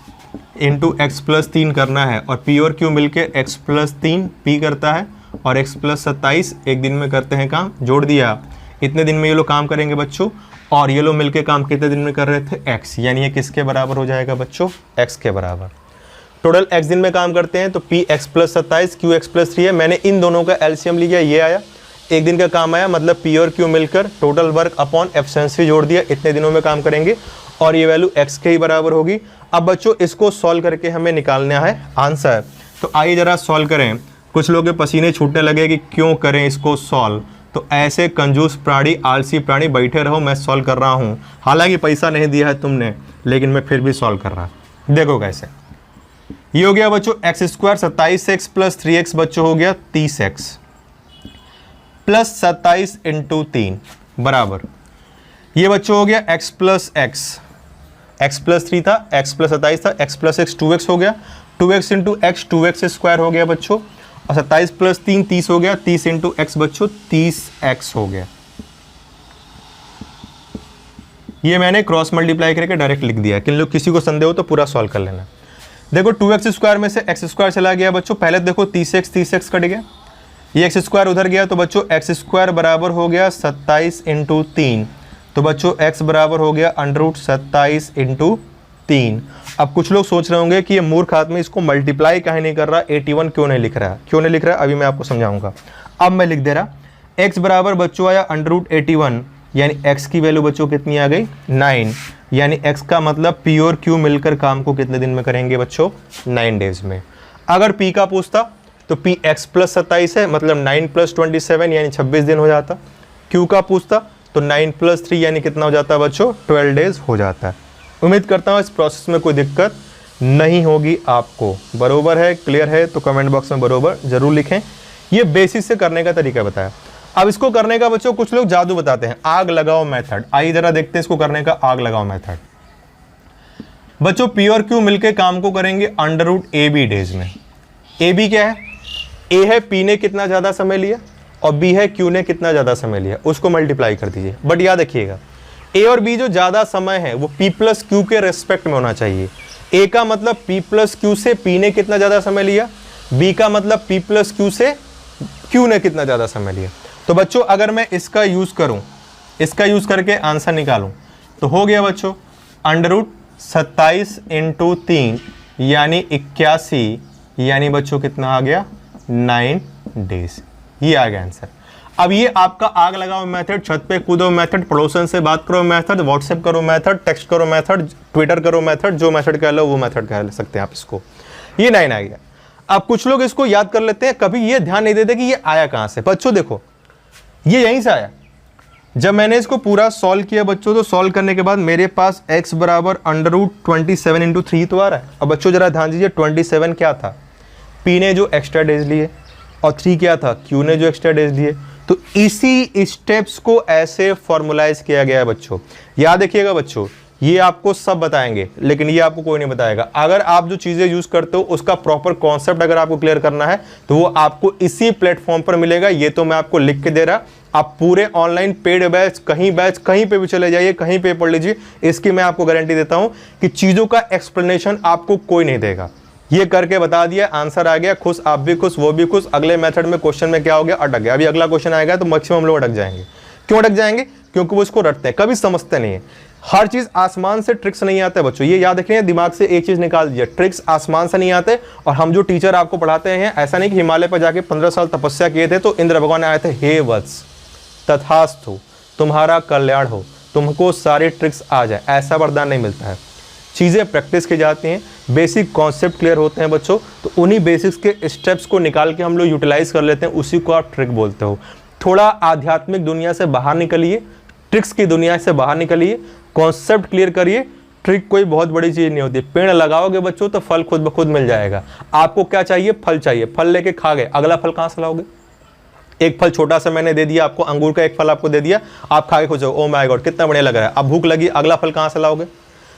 इंटू X + 3 करना है, और P और Q मिलकर X + 3 P करता है और X + 27 एक दिन में करते हैं काम, जोड़ दिया। इतने दिन में ये लोग काम करेंगे बच्चों, और ये लोग मिलकर काम कितने दिन में कर रहे थे, X, यानी ये किसके बराबर हो जाएगा बच्चों, X के बराबर। टोटल X दिन में काम करते हैं तो P X + 27 Q X + 3 है। मैंने इन दोनों का एलसीएम लिया, ये आया, एक दिन का काम आया, मतलब P और Q मिलकर टोटल वर्क अपॉन एफिशिएंसी जोड़ दिया, इतने दिनों में काम करेंगे और ये वैल्यू X के ही बराबर होगी। अब बच्चों इसको सॉल्व करके हमें निकालना है आंसर। तो आइए जरा सॉल्व करें। कुछ लोग के पसीने छूटने लगे कि क्यों करें इसको सॉल्व, तो ऐसे कंजूस प्राणी, आलसी प्राणी बैठे रहो, मैं सॉल्व कर रहा हूँ। हालांकि पैसा नहीं दिया है तुमने, लेकिन मैं फिर भी सॉल्व कर रहा हूँ। देखो कैसे, ये हो गया बच्चों x square 27x plus 3x बच्चों हो गया 30x प्लस 27 इंटू 3 बराबर, ये बच्चों हो गया x प्लस x प्लस 3 था, x प्लस 27 था, x प्लस x 2x हो गया, 2x into x 2x square हो गया बच्चों, और 27 प्लस 3 30 हो गया, 30 इंटू एक्स बच्चों 30x हो गया। ये मैंने क्रॉस मल्टीप्लाई करके डायरेक्ट लिख दिया है, किसी को संदेह हो तो पूरा सॉल्व कर लेना। देखो 2x स्क्वायर में से x स्क्वायर चला गया बच्चों, पहले देखो 30x कट गया, ये x स्क्वायर उधर गया, तो बच्चों x स्क्वायर बराबर हो गया 27 इंटू 3, तो बच्चों x बराबर हो गया √27 इंटू 3। अब कुछ लोग सोच रहे होंगे कि ये मूर्ख आदमी इसको मल्टीप्लाई काहे नहीं कर रहा, 81 क्यों नहीं लिख रहा है, क्यों नहीं लिख रहा है, अभी मैं आपको समझाऊंगा। अब मैं लिख दे रहा, x बराबर बच्चों आया √81, यानी x की वैल्यू बच्चों कितनी आ गई 9, यानी x का मतलब p और q मिलकर काम को कितने दिन में करेंगे बच्चों 9 डेज में। अगर p का पूछता तो p x प्लस 27 है, मतलब 9 प्लस 27 यानी 26 दिन हो जाता। q का पूछता तो 9 प्लस 3 यानी कितना हो जाता है बच्चों 12 डेज हो जाता है। उम्मीद करता हूँ इस प्रोसेस में कोई दिक्कत नहीं होगी आपको। बरोबर है, क्लियर है तो कमेंट बॉक्स में बरोबर जरूर लिखें। ये बेसिक से करने का तरीका बताया। अब इसको करने का बच्चों कुछ लोग जादू बताते हैं, आग लगाओ मेथड। आइए जरा देखते हैं इसको करने का आग लगाओ मेथड। बच्चों p और q मिलके काम को करेंगे √AB डेज में। AB क्या है, A है p ने कितना ज्यादा समय लिया और B है q ने कितना ज्यादा समय लिया, उसको मल्टीप्लाई कर दीजिए। बट याद रखिएगा A और B जो ज्यादा समय है वो p प्लस q के रेस्पेक्ट में होना चाहिए। A का मतलब p प्लस q से p ने कितना ज्यादा समय लिया, B का मतलब p प्लस q से q ने कितना ज्यादा समय लिया। तो बच्चों अगर मैं इसका यूज करूं, इसका यूज करके आंसर निकालूं, तो हो गया बच्चों √27 इंटू 3 यानी 81, यानी बच्चों कितना आ गया 9 डेज। ये आ गया आंसर। अब ये आपका आग लगाओ मेथड, छत पे कूदो मेथड, पड़ोसन से बात करो मेथड, व्हाट्सएप करो मेथड, टेक्स्ट करो मेथड, ट्विटर करो मेथड, जो मेथड कह लो वो मेथड कह सकते हैं आप इसको। ये 9 आ गया। अब कुछ लोग इसको याद कर लेते हैं, कभी ये ध्यान नहीं देते कि ये आया कहां से। बच्चों देखो ये यहीं से आया। जब मैंने इसको पूरा सॉल्व किया बच्चों, तो सॉल्व करने के बाद मेरे पास x बराबर √27 इंटू 3 तो आ रहा है। अब बच्चों जरा ध्यान दीजिए, 27 क्या था, p ने जो एक्स्ट्रा डेज लिए, और 3 क्या था, q ने जो एक्स्ट्रा डेज लिए। तो इसी स्टेप्स को ऐसे फॉर्मुलाइज किया गया है बच्चों। याद रखिएगा बच्चों, ये आपको सब बताएंगे, लेकिन ये आपको कोई नहीं बताएगा। अगर आप जो चीजें यूज करते हो उसका प्रॉपर कॉन्सेप्ट अगर आपको क्लियर करना है तो वो आपको इसी प्लेटफॉर्म पर मिलेगा। ये तो मैं आपको लिख के दे रहा, आप पूरे ऑनलाइन पेड बैच कहीं पे भी चले जाइए, कहीं पे पढ़ लीजिए, इसकी मैं आपको गारंटी देता हूं कि चीजों का एक्सप्लेनेशन आपको कोई नहीं देगा। ये करके बता दिया, आंसर आ गया, खुश, आप भी खुश, वो भी खुश। अगले मेथड में क्वेश्चन में क्या हो गया, अटक गया। अभी अगला क्वेश्चन आएगा तो मैक्सिमम लोग अटक जाएंगे। क्यों अटक जाएंगे, क्योंकि वो इसको रटते हैं, कभी समझते नहीं है। हर चीज आसमान से ट्रिक्स नहीं आते बच्चों, ये याद रखिए, दिमाग से एक चीज निकाल दीजिए, ट्रिक्स आसमान से नहीं आते। और हम जो टीचर आपको पढ़ाते हैं, ऐसा नहीं कि हिमालय पर जाके 15 साल तपस्या किए थे तो इंद्र भगवान आए थे, हे वत्स तथास्तु तुम्हारा कल्याण हो, तुमको सारे ट्रिक्स आ जाए, ऐसा वरदान नहीं मिलता है। चीजें प्रैक्टिस की जाती हैं, बेसिक कॉन्सेप्ट क्लियर होते हैं बच्चों, तो उन्हीं बेसिक्स के स्टेप्स को निकाल के हम लोग यूटिलाइज कर लेते हैं, उसी को आप ट्रिक बोलते हो। थोड़ा आध्यात्मिक दुनिया से बाहर निकलिए, ट्रिक्स की दुनिया से बाहर निकलिए, कॉन्सेप्ट क्लियर करिए। ट्रिक कोई बहुत बड़ी चीज नहीं होती। पेड़ लगाओगे बच्चों तो फल खुद ब खुद मिल जाएगा। आपको क्या चाहिए, फल चाहिए, फल लेके खा गए, अगला फल कहां से लाओगे। एक फल छोटा सा मैंने दे दिया आपको, अंगूर का एक फल आपको दे दिया, आप खा के खुश हो, ओ माय गॉड कितना बढ़िया लग रहा है। अब भूख लगी, अगला फल कहां से लाओगे।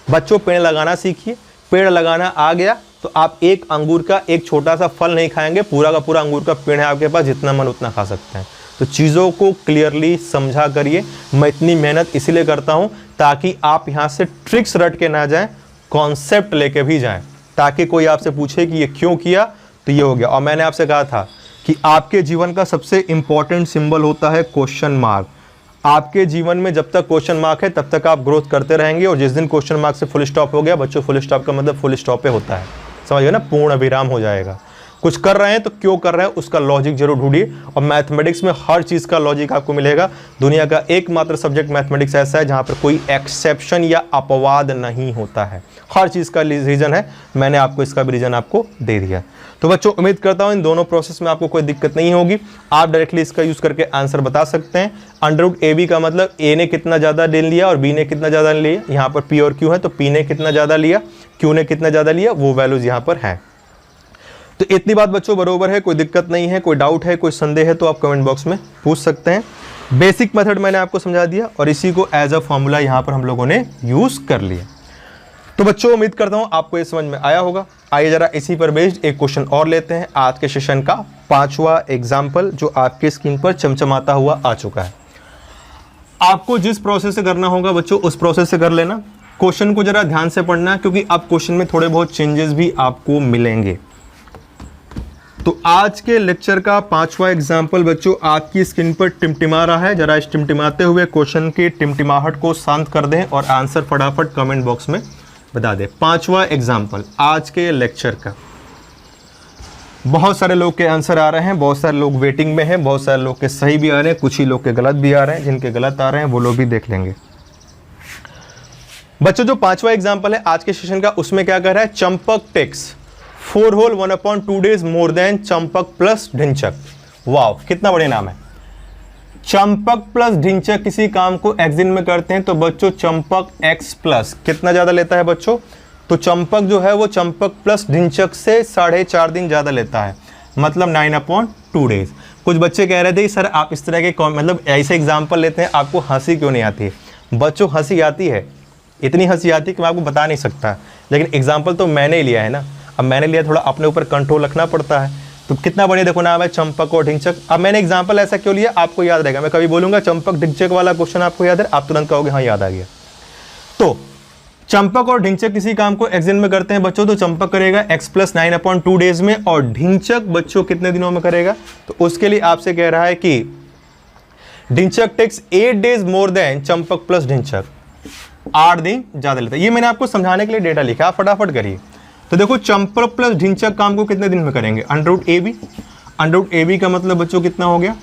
बच्चों पेड़ लगाना सीखिए, पेड़ लगाना आ गया तो आप एक अंगूर का एक छोटा सा फल नहीं खाएंगे, पूरा का पूरा अंगूर का पेड़ है आपके पास, जितना मन उतना खा सकते हैं। तो चीज़ों को क्लियरली समझा करिए। मैं इतनी मेहनत इसीलिए करता हूं ताकि आप यहां से ट्रिक्स रट के ना जाएं, कॉन्सेप्ट लेके भी जाएं, ताकि कोई आपसे पूछे कि ये क्यों किया तो ये हो गया। और मैंने आपसे कहा था कि आपके जीवन का सबसे इंपॉर्टेंट सिंबल होता है क्वेश्चन मार्क। आपके जीवन में जब तक क्वेश्चन मार्क है तब तक आप ग्रोथ करते रहेंगे, और जिस दिन क्वेश्चन मार्क से फुल स्टॉप हो गया बच्चों, फुल स्टॉप का मतलब फुल स्टॉप पे होता है, समझ गए ना, पूर्ण विराम हो जाएगा। कुछ कर रहे हैं तो क्यों कर रहे हैं उसका लॉजिक जरूर ढूंढिए। और मैथमेटिक्स में हर चीज़ का लॉजिक आपको मिलेगा। दुनिया का एकमात्र सब्जेक्ट मैथमेटिक्स ऐसा है जहाँ पर कोई एक्सेप्शन या अपवाद नहीं होता है, हर चीज़ का रीज़न है। मैंने आपको इसका भी रीज़न आपको दे दिया। तो बच्चों उम्मीद करता हूँ इन दोनों प्रोसेस में आपको कोई दिक्कत नहीं होगी। आप डायरेक्टली इसका यूज़ करके आंसर बता सकते हैं। √AB का मतलब A ने कितना ज़्यादा ले लिया और B ने कितना ज़्यादा लिया। यहाँ पर P और Q है तो P ने कितना ज़्यादा लिया, Q ने कितना ज़्यादा लिया, वो वैल्यूज़ यहाँ पर है। तो इतनी बात बच्चों बरोबर है, कोई दिक्कत नहीं है। कोई डाउट है, कोई संदेह है तो आप कमेंट बॉक्स में पूछ सकते हैं। बेसिक मेथड मैंने आपको समझा दिया और इसी को एज अ फॉर्मूला यहाँ पर हम लोगों ने यूज़ कर लिया। तो बच्चों उम्मीद करता हूँ आपको ये समझ में आया होगा। आइए जरा इसी पर बेस्ड एक क्वेश्चन और लेते हैं। आज के सेशन का 5वां एग्जाम्पल जो आपके स्क्रीन पर चमचमाता हुआ आ चुका है। आपको जिस प्रोसेस से करना होगा बच्चों उस प्रोसेस से कर लेना। क्वेश्चन को जरा ध्यान से पढ़ना क्योंकि अब क्वेश्चन में थोड़े बहुत चेंजेस भी आपको मिलेंगे। तो आज के लेक्चर का 5वां एग्जाम्पल बच्चों आपकी स्क्रीन पर टिमटिमा रहा है। जरा इस टिमटिमाते हुए क्वेश्चन की टिमटिमाहट को शांत कर दें और आंसर फटाफट कमेंट बॉक्स में बता दें। 5वां एग्जाम्पल आज के लेक्चर का। बहुत सारे लोग के आंसर आ रहे हैं, बहुत सारे लोग वेटिंग में हैं, बहुत सारे लोग के सही भी आ रहे हैं, कुछ ही लोग के गलत भी आ रहे हैं। जिनके गलत आ रहे हैं वो लोग भी देख लेंगे। बच्चों जो 5वां एग्जाम्पल है आज के सेशन का उसमें क्या कर रहा है, Champak takes 4 whole 1/2 days more than Champak plus Dhinchak. Wow कितना बढ़िया नाम है। चंपक प्लस ढिंचक किसी काम को x दिन में करते हैं तो बच्चों चंपक x प्लस कितना ज्यादा लेता है बच्चों, तो चंपक जो है वो चंपक प्लस ढिंचक से 4.5 दिन ज्यादा लेता है, मतलब 9/2 days। कुछ बच्चे कह रहे थे सर आप इस तरह के मतलब ऐसे एग्जाम्पल लेते हैं आपको हंसी क्यों नहीं आती है। बच्चों हंसी आती है, इतनी हंसी आती है कि मैं आपको बता नहीं सकता, लेकिन एग्जाम्पल तो मैंने ही लिया है ना। अब मैंने लिया, थोड़ा अपने ऊपर कंट्रोल रखना पड़ता है। तो कितना बढ़िया देखो नाम है चंपक और ढिंचक। अब मैंने एग्जांपल ऐसा क्यों लिया आपको याद रहेगा। मैं कभी बोलूंगा चंपक ढिंचक वाला क्वेश्चन आपको याद है, आप तुरंत कहोगे हाँ याद आ गया। तो चंपक और ढिंचक किसी काम को x दिन में करते हैं बच्चों तो चंपक करेगा x + 9/2 days में और ढिंचक बच्चों कितने दिनों में करेगा। तो उसके लिए आपसे कह रहा है कि Dhinchak takes 8 days more than Champak plus Dhinchak, 8 दिन ज्यादा लेता है। ये मैंने आपको समझाने के लिए डेटा लिखा, आप फटाफट करिए। तो देखो चंपक प्लस ढिंचक काम को कितने दिन में करेंगे, √AB का मतलब बच्चों कितना हो गया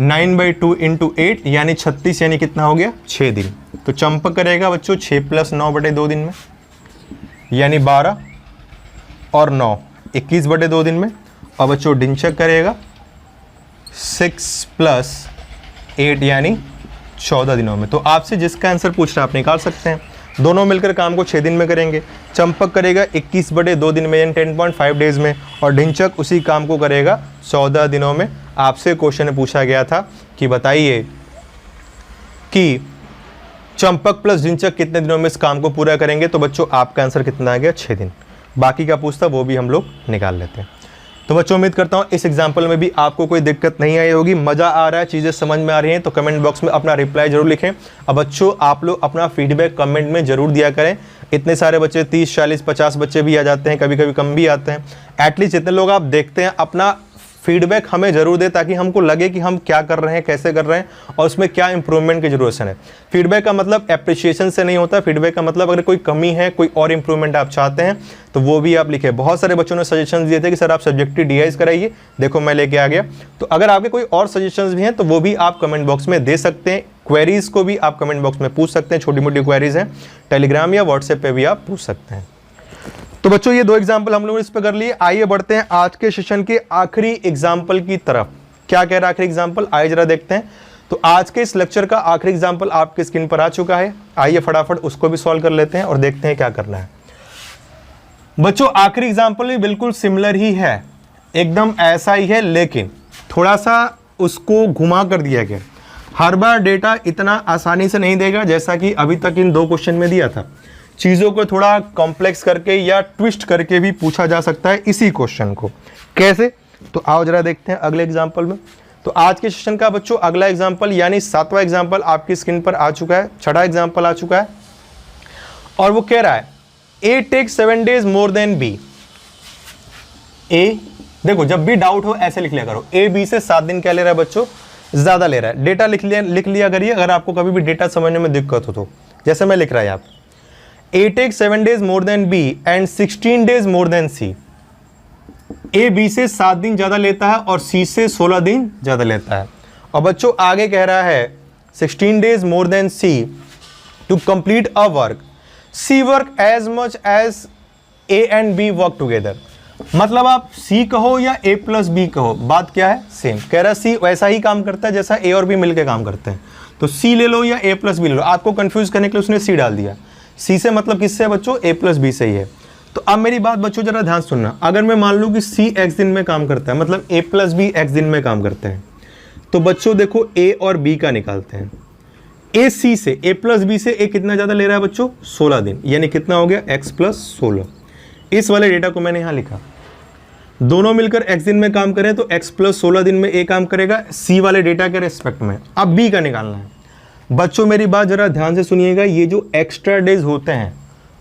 9/2 × 8 यानी 36 यानी कितना हो गया 6 दिन। तो चंपक करेगा बच्चों 6 + 9/2 दिन में यानी 12 और 9 21/2 दिन में। और बच्चों ढिंचक करेगा 6 + 8 यानी 14 दिनों में। तो आपसे जिसका आंसर पूछना आप निकाल सकते हैं। दोनों मिलकर काम को 6 दिन में करेंगे। चंपक करेगा 21/2 दिन में यानी 10.5 डेज में और ढिंचक उसी काम को करेगा 14 दिनों में। आपसे क्वेश्चन पूछा गया था कि बताइए कि चंपक प्लस ढिंचक कितने दिनों में इस काम को पूरा करेंगे। तो बच्चों आपका आंसर कितना आ गया 6 दिन। बाकी का पूछता वो भी हम लोग निकाल लेते हैं। तो बच्चों उम्मीद करता हूँ इस एग्जाम्पल में भी आपको कोई दिक्कत नहीं आई होगी, मज़ा आ रहा है, चीज़ें समझ में आ रही हैं। तो कमेंट बॉक्स में अपना रिप्लाई जरूर लिखें। अब बच्चों आप लोग अपना फीडबैक कमेंट में जरूर दिया करें। इतने सारे बच्चे 30 40 50 बच्चे भी आ जाते हैं, कभी कभी कम भी आते हैं। एटलीस्ट जितने लोग आप देखते हैं अपना फीडबैक हमें जरूर दे ताकि हमको लगे कि हम क्या कर रहे हैं, कैसे कर रहे हैं और उसमें क्या इंप्रूवमेंट की जरूरत है। फीडबैक का मतलब एप्रिशिएशन से नहीं होता, फीडबैक का मतलब अगर कोई कमी है, कोई और इंप्रूवमेंट आप चाहते हैं तो वो भी आप लिखें। बहुत सारे बच्चों ने सजेशंस दिए थे कि सर आप सब्जेक्टिव DIs कराइए, देखो मैं लेके आ गया। तो अगर आपके कोई और सजेशंस भी हैं तो वो भी आप कमेंट बॉक्स में दे सकते हैं। क्वेरीज को भी आप कमेंट बॉक्स में पूछ सकते हैं, छोटी मोटी क्वेरीज हैं, टेलीग्राम या व्हाट्सएप पे भी आप पूछ सकते हैं। तो बच्चों ये 2 एग्जाम्पल हम लोगों ने इस पर कर लिए। आइए बढ़ते हैं आज के सेशन के आखिरी एग्जाम्पल की तरफ। क्या कह रहा है आखिरी एग्जाम्पल, आइए जरा देखते हैं। तो आज के इस लेक्चर का आखिरी एग्जाम्पल आपके स्क्रीन पर आ चुका है। आइए फटाफट उसको भी सॉल्व कर लेते हैं और देखते हैं क्या करना है। बच्चों आखिरी एग्जाम्पल भी बिल्कुल सिमिलर ही है, एकदम ऐसा ही है, लेकिन थोड़ा सा उसको घुमा कर दिया गया। हर बार डेटा इतना आसानी से नहीं देगा जैसा कि अभी तक इन 2 क्वेश्चन में दिया था। चीज़ों को थोड़ा कॉम्प्लेक्स करके या ट्विस्ट करके भी पूछा जा सकता है इसी क्वेश्चन को। कैसे, तो आओ जरा देखते हैं अगले एग्जाम्पल में। तो आज के सेशन का बच्चों अगला एग्जाम्पल यानी 7वां एग्जाम्पल आपकी स्क्रीन पर आ चुका है, 6वां एग्जाम्पल आ चुका है और वो कह रहा है A takes 7 days more then B। A देखो जब भी डाउट हो ऐसे लिख लिया करो, A B से 7 दिन क्या ले रहा है बच्चों, ज्यादा ले रहा है। डेटा लिख लिया करिए अगर आपको कभी भी डेटा समझने में दिक्कत हो तो। जैसे मैं लिख रहा है आप A takes 7 days more than B and 16 days more than C। A B से 7 दिन ज़्यादा लेता है और सी से 16 दिन ज़्यादा लेता है। और बच्चों आगे कह रहा है 16 days more than C to complete a work, C work as much as A and B work together. मतलब आप सी कहो या ए प्लस बी कहो, बात क्या है, सेम। कह रहा सी वैसा ही काम करता है जैसा ए और बी मिलकर काम करते हैं। तो सी ले लो या ए प्लस बी ले लो, आपको कंफ्यूज करने के लिए उसने सी डाल दिया। सी से मतलब किससे है बच्चों, ए प्लस बी से ही है। तो अब मेरी बात बच्चों जरा ध्यान सुनना, अगर मैं मान लूँ कि सी एक्स दिन में काम करता है, मतलब ए प्लस बी एक्स दिन में काम करते हैं, तो बच्चों देखो ए और बी का निकालते हैं। ए सी से, ए प्लस बी से ए कितना ज़्यादा ले रहा है बच्चों, 16 दिन, यानी कितना हो गया, एक्स प्लस 16। इस वाले डेटा को मैंने यहाँ लिखा, दोनों मिलकर x दिन में काम करें तो x प्लस 16 दिन में a काम करेगा c वाले डेटा के रेस्पेक्ट में। अब b का निकालना है। बच्चों मेरी बात जरा ध्यान से सुनिएगा, ये जो एक्स्ट्रा डेज होते हैं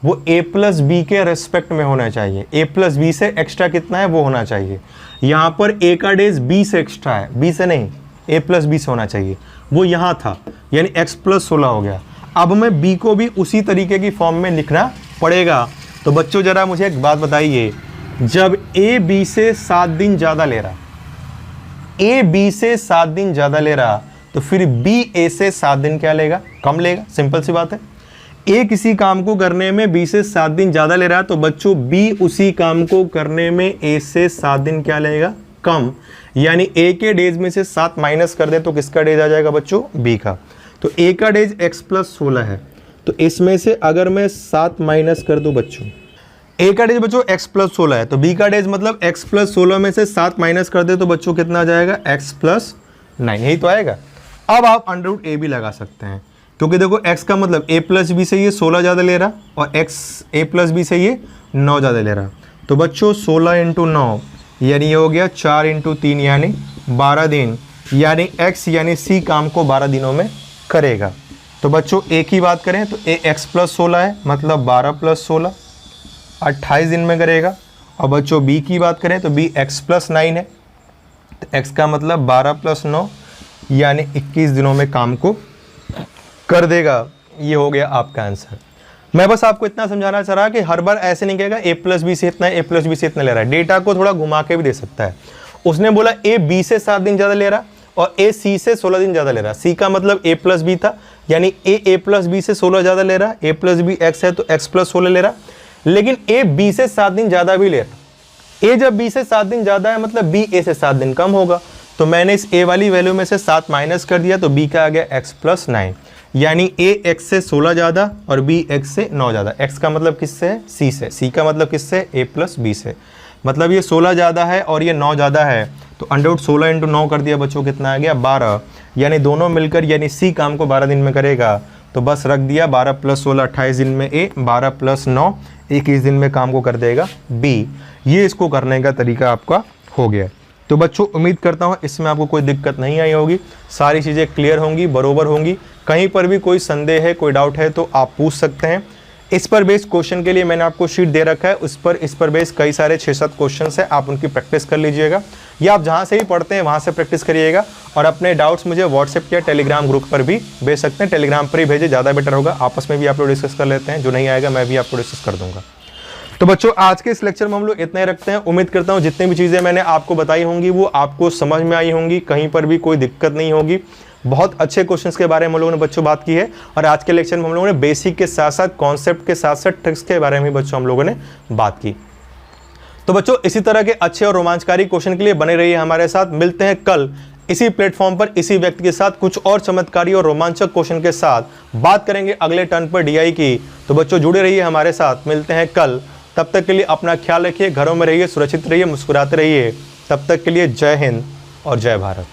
वो a प्लस बी के रेस्पेक्ट में होना चाहिए। a प्लस बी से एक्स्ट्रा कितना है वो होना चाहिए। यहाँ पर a का डेज b से एक्स्ट्रा है, b से नहीं, a प्लस बी से होना चाहिए, वो यहाँ था, यानी x प्लस 16 हो गया। अब मैं b को भी उसी तरीके की फॉर्म में लिखना पड़ेगा। तो बच्चों जरा मुझे एक बात बताइए, जब ए बी से 7 दिन ज़्यादा ले रहा, ए बी से 7 दिन ज़्यादा ले रहा, तो फिर बी ए से 7 दिन क्या लेगा, कम लेगा। सिंपल सी बात है, ए किसी काम को करने में बी से 7 दिन ज़्यादा ले रहा है, तो बच्चों बी उसी काम को करने में ए से 7 दिन क्या लेगा, कम। यानी ए के डेज में से 7 माइनस कर दे तो किसका डेज आ जाएगा बच्चों, बी का। तो ए का डेज x प्लस 16 है, तो इसमें से अगर मैं 7 माइनस कर दूँ बच्चों, ए का डेज बच्चों x प्लस 16 है, तो बी का डेज मतलब x प्लस 16 में से 7 माइनस कर दे तो बच्चों कितना आ जाएगा, x प्लस 9, यही तो आएगा। अब आप अंडर रूट ए भी लगा सकते हैं, क्योंकि देखो x का मतलब a प्लस बी से ये 16 ज़्यादा ले रहा और x a प्लस बी से ये 9 ज़्यादा ले रहा। तो बच्चों 16 इंटू 9 यानी ये हो गया 4 इंटू 3 यानी 12 दिन, यानी x यानी c काम को 12 दिनों में करेगा। तो बच्चों a की बात करें तो a x प्लस 16 है, मतलब 12 प्लस 16 28 दिन में करेगा। और बच्चों b की बात करें तो b x प्लस 9 है, तो x का मतलब 12 प्लस 9 यानी 21 दिनों में काम को कर देगा। ये हो गया आपका आंसर। मैं बस आपको इतना समझाना चाह रहा कि हर बार ऐसे नहीं कहेगा a प्लस बी से इतना है, a प्लस बी से इतना ले रहा है, डेटा को थोड़ा घुमा के भी दे सकता है। उसने बोला a b से 7 दिन ज़्यादा ले रहा और a c से 16 दिन ज़्यादा ले रहा। c का मतलब a प्लस बी था, यानी a प्लस बी से 16 ज़्यादा ले रहा, a प्लस बी x है तो x प्लस 16 ले रहा। लेकिन a b से 7 दिन ज़्यादा भी ले रहा। a जब b से 7 दिन ज़्यादा है मतलब b a से 7 दिन कम होगा, तो मैंने इस a वाली वैल्यू में से 7 माइनस कर दिया तो b का आ गया x प्लस 9, यानी a x से 16 ज़्यादा और b x से 9 ज़्यादा। x का मतलब किससे है, c से, c का मतलब किससे, a प्लस b से। मतलब ये 16 ज़्यादा है और ये 9 ज़्यादा है, तो अंडर रूट 16 इंटू 9 कर दिया बच्चों, कितना आ गया 12, यानी दोनों मिलकर यानी c काम को 12 दिन में करेगा। तो बस रख दिया 12 प्लस 16 28 दिन में a, 12 प्लस 9 21 दिन में काम को कर देगा b। ये इसको करने का तरीका आपका हो गया। तो बच्चों उम्मीद करता हूँ इसमें आपको कोई दिक्कत नहीं आई होगी, सारी चीज़ें क्लियर होंगी, बरोबर होंगी। कहीं पर भी कोई संदेह है, कोई डाउट है तो आप पूछ सकते हैं। इस पर बेस्ड क्वेश्चन के लिए मैंने आपको शीट दे रखा है, इस पर बेस्ड कई सारे 6-7 क्वेश्चन है, आप उनकी प्रैक्टिस कर लीजिएगा, या आप जहाँ से ही पढ़ते हैं वहाँ से प्रैक्टिस करिएगा। और अपने डाउट्स मुझे व्हाट्सएप या टेलीग्राम ग्रुप पर भी भेज सकते हैं, टेलीग्राम पर ही भेजें, ज़्यादा बेटर होगा, आपस में भी आप लोग डिस्कस कर लेते हैं, जो नहीं आएगा मैं भी आपको डिस्कस कर दूंगा। तो बच्चों आज के इस लेक्चर में हम लोग इतना ही रखते हैं। उम्मीद करता हूँ जितनी भी चीज़ें मैंने आपको बताई होंगी वो आपको समझ में आई होंगी, कहीं पर भी कोई दिक्कत नहीं होगी। बहुत अच्छे क्वेश्चंस के बारे में हम लोगों ने बच्चों बात की है, और आज के लेक्चर में हम लोगों ने बेसिक के साथ साथ कॉन्सेप्ट के साथ साथ ट्रिक्स के बारे में बच्चों हम लोगों ने बात की। तो बच्चों इसी तरह के अच्छे और रोमांचकारी क्वेश्चन के लिए बने रहिए हमारे साथ। मिलते हैं कल इसी प्लेटफॉर्म पर इसी व्यक्ति के साथ कुछ और चमत्कारी और रोमांचक क्वेश्चन के साथ। बात करेंगे अगले टर्न पर DI की। तो बच्चों जुड़े रहिए हमारे साथ, मिलते हैं कल। तब तक के लिए अपना ख्याल रखिए, घरों में रहिए, सुरक्षित रहिए, मुस्कुराते रहिए। तब तक के लिए जय हिंद और जय भारत।